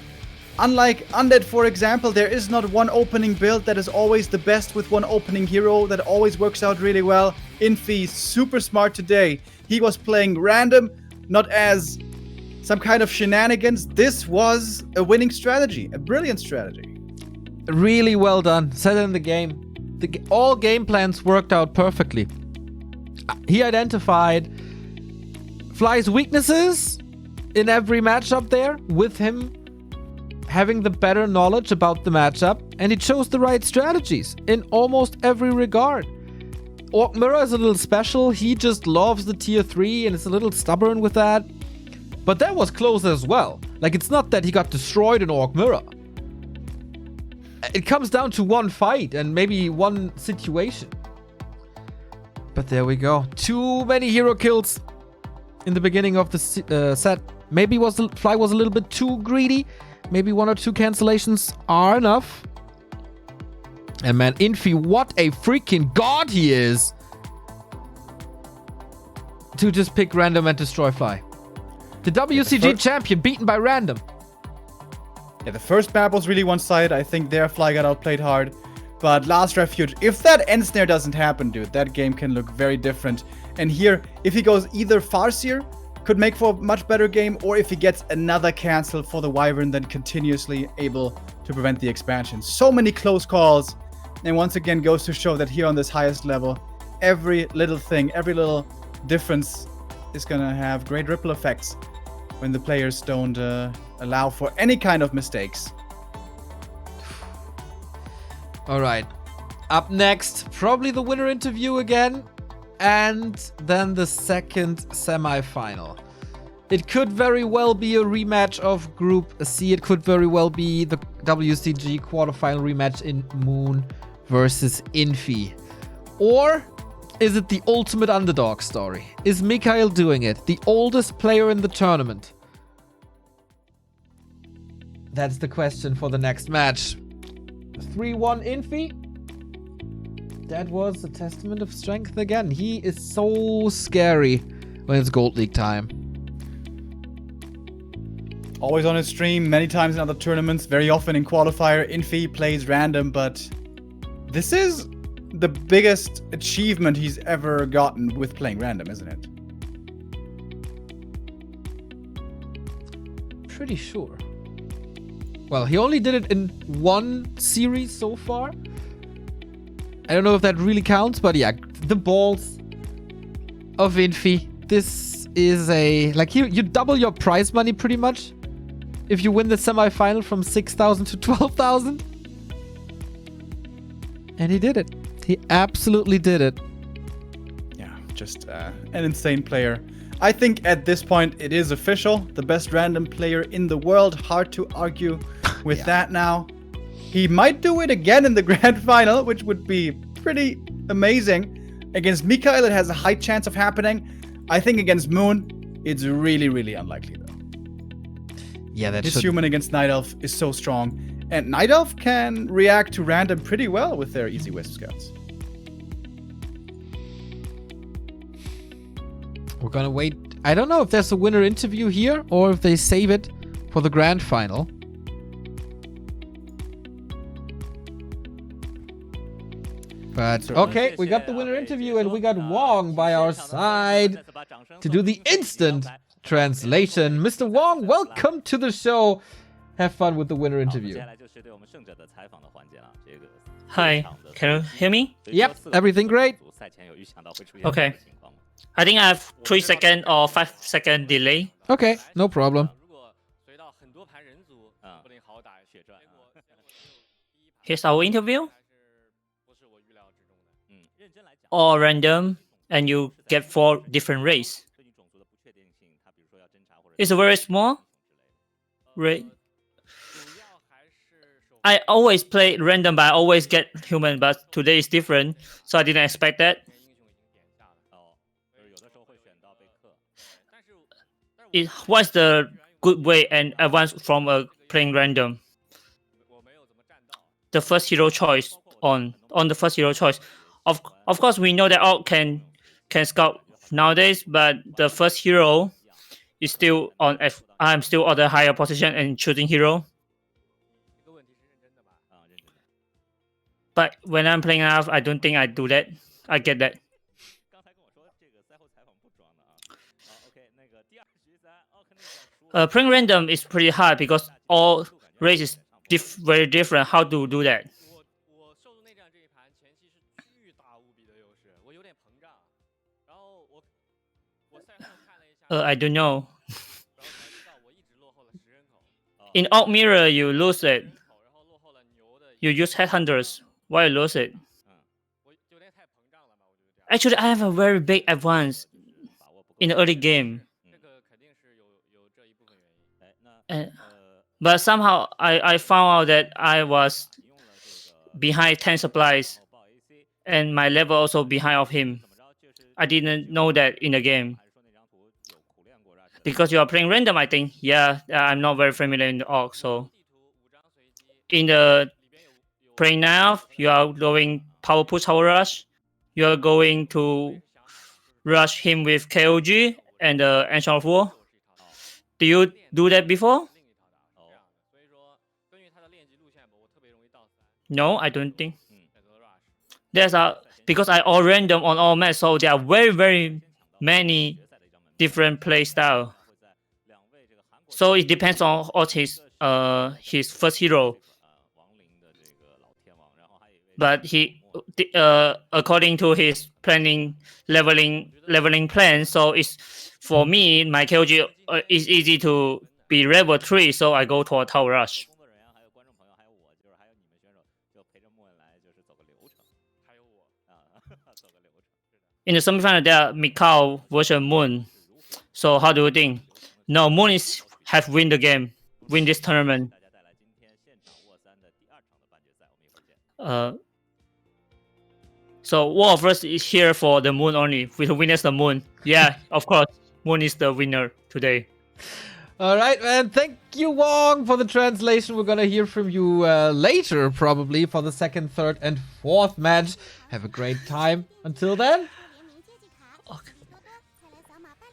Unlike Undead, for example, there is not one opening build that is always the best with one opening hero that always works out really well. Infi, super smart today. He was playing random, not as some kind of shenanigans. This was a winning strategy, a brilliant strategy. Really well done. Set in the game. All game plans worked out perfectly. He identified Fly's weaknesses in every matchup there, with him having the better knowledge about the matchup, and he chose the right strategies in almost every regard. Orc Mirror is a little special. He just loves the tier 3 and is a little stubborn with that. But that was close as well. Like, it's not that he got destroyed in Orc Mirror. It comes down to one fight and maybe one situation. But there we go. Too many hero kills in the beginning of the set. Maybe Fly was a little bit too greedy. Maybe 1 or 2 cancellations are enough. And man, Infi, what a freaking god he is. To just pick random and destroy Fly. The WCG champion beaten by random. Yeah, the first map was really one-sided. I think their Fly got outplayed hard. But Last Refuge, if that end snare doesn't happen, dude, that game can look very different. And here, if he goes either Farseer, could make for a much better game, or if he gets another cancel for the Wyvern, then continuously able to prevent the expansion. So many close calls, and once again goes to show that here on this highest level, every little thing, every little difference is gonna have great ripple effects when the players don't allow for any kind of mistakes. All right, up next, probably the winner interview again. And then the second semi-final. It could very well be a rematch of Group C. It could very well be the WCG quarterfinal rematch in Moon versus Infi. Or is it the ultimate underdog story? Is Mikhail doing it? The oldest player in the tournament? That's the question for the next match. 3-1 Infi. That was a testament of strength again. He is so scary when it's Gold League time. Always on his stream, many times in other tournaments, very often in qualifier. Infi plays random, but this is the biggest achievement he's ever gotten with playing random, isn't it? Pretty sure. Well, he only did it in one series so far. I don't know if that really counts, but yeah, the balls of Infi. This is a... like, you double your prize money pretty much if you win the semi-final from 6,000 to 12,000. And he did it. He absolutely did it. Yeah, just an insane player. I think at this point it is official. The best random player in the world. Hard to argue with that now. He might do it again in the grand final, which would be pretty amazing. Against Mikhail, it has a high chance of happening. I think against Moon, it's really, really unlikely, though. Yeah, that's his human against Night Elf is so strong. And Night Elf can react to random pretty well with their Easy Wisp Scouts. We're gonna wait. I don't know if there's a winner interview here or if they save it for the grand final. But okay, we got the winner interview and we got Wong by our side to do the instant translation. Mr. Wong, welcome to the show. Have fun with the winner interview. Hi, can you hear me? Yep, everything great. Okay. I think I have 3 second or 5 second delay. Okay, no problem. Here's our interview. All random, and you get 4 different race. It's a very small race. I always play random, but I always get human, but today is different, so I didn't expect that. What's the good way and advance from playing random? The first hero choice on the first hero choice. Of course, we know that all can scout nowadays, but the first hero is still on F. I'm still on the higher position and choosing hero. But when I'm playing AF, I don't think I do that. I get that. Playing random is pretty hard because all races very different. How to do that? I don't know. In Alt Mirror, you lose it. You use headhunters. Why you lose it? Actually, I have a very big advance in the early game. But somehow I found out that I was behind 10 supplies and my level also behind of him. I didn't know that in the game. Because you are playing random, I think. Yeah, I'm not very familiar in the orc, so in the playing now, you are going power push, power rush. You are going to rush him with KOG and the Ancient of War. Do you do that before? No, I don't think. There's because I all random on all maps, so there are very many different play style. So it depends on his first hero. But he according to his leveling plan, so it's for me my KOG is easy to be level 3, so I go to a tower rush. In the semifinal, there are Mikao versus Moon. So how do you think? No, Moon have win the game, win this tournament. So Warcraft is here for the Moon only. We witness the Moon. Yeah, of course, Moon is the winner today. All right, man. Thank you, Wong, for the translation. We're gonna hear from you later, probably, for the second, third, and fourth match. Have a great time. Until then. Okay.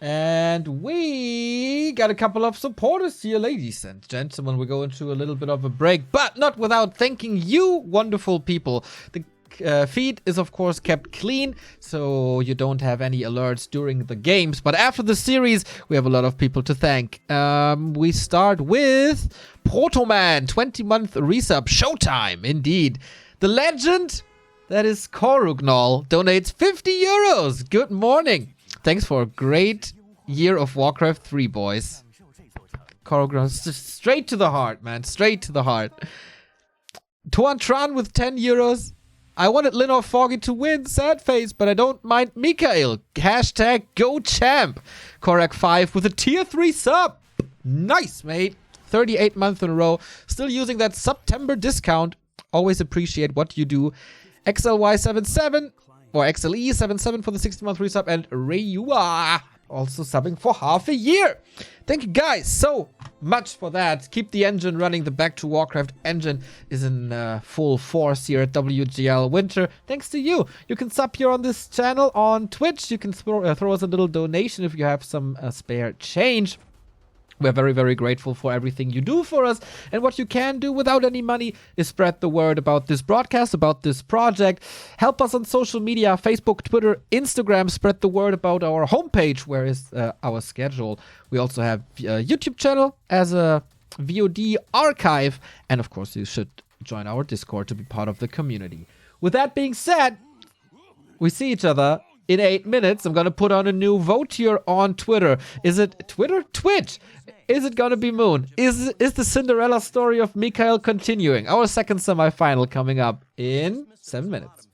And we got a couple of supporters here, ladies and gentlemen. We're going to a little bit of a break, but not without thanking you, wonderful people. The feed is, of course, kept clean, so you don't have any alerts during the games. But after the series, we have a lot of people to thank. We start with Protoman, 20-month resub. Showtime, indeed. The legend, that is Korugnol, donates 50 euros. Good morning. Thanks for a great year of Warcraft 3, boys. Korugnol, straight to the heart, man. Straight to the heart. Tuan Tran with 10 euros. I wanted Linor Foggy to win, sad face, but I don't mind Mikael. Hashtag GoChamp. Korak 5 with a tier 3 sub. Nice, mate. 38 months in a row. Still using that September discount. Always appreciate what you do. XLY77 or XLE77 for the 60-month resub. And Rayua also subbing for half a year. Thank you guys so much for that. Keep the engine running. The Back to Warcraft engine is in full force here at WGL Winter. Thanks to you. You can sub here on this channel on Twitch. You can throw us a little donation if you have some spare change. We're very grateful for everything you do for us. And what you can do without any money is spread the word about this broadcast, about this project. Help us on social media, Facebook, Twitter, Instagram. Spread the word about our homepage, where is our schedule. We also have a YouTube channel as a VOD archive. And of course, you should join our Discord to be part of the community. With that being said, we see each other in 8 minutes. I'm going to put on a new vote here on Twitter. Is it Twitter? Twitch. Is it going to be Moon? Is the Cinderella story of Mikael continuing? Our second semifinal coming up in 7 minutes.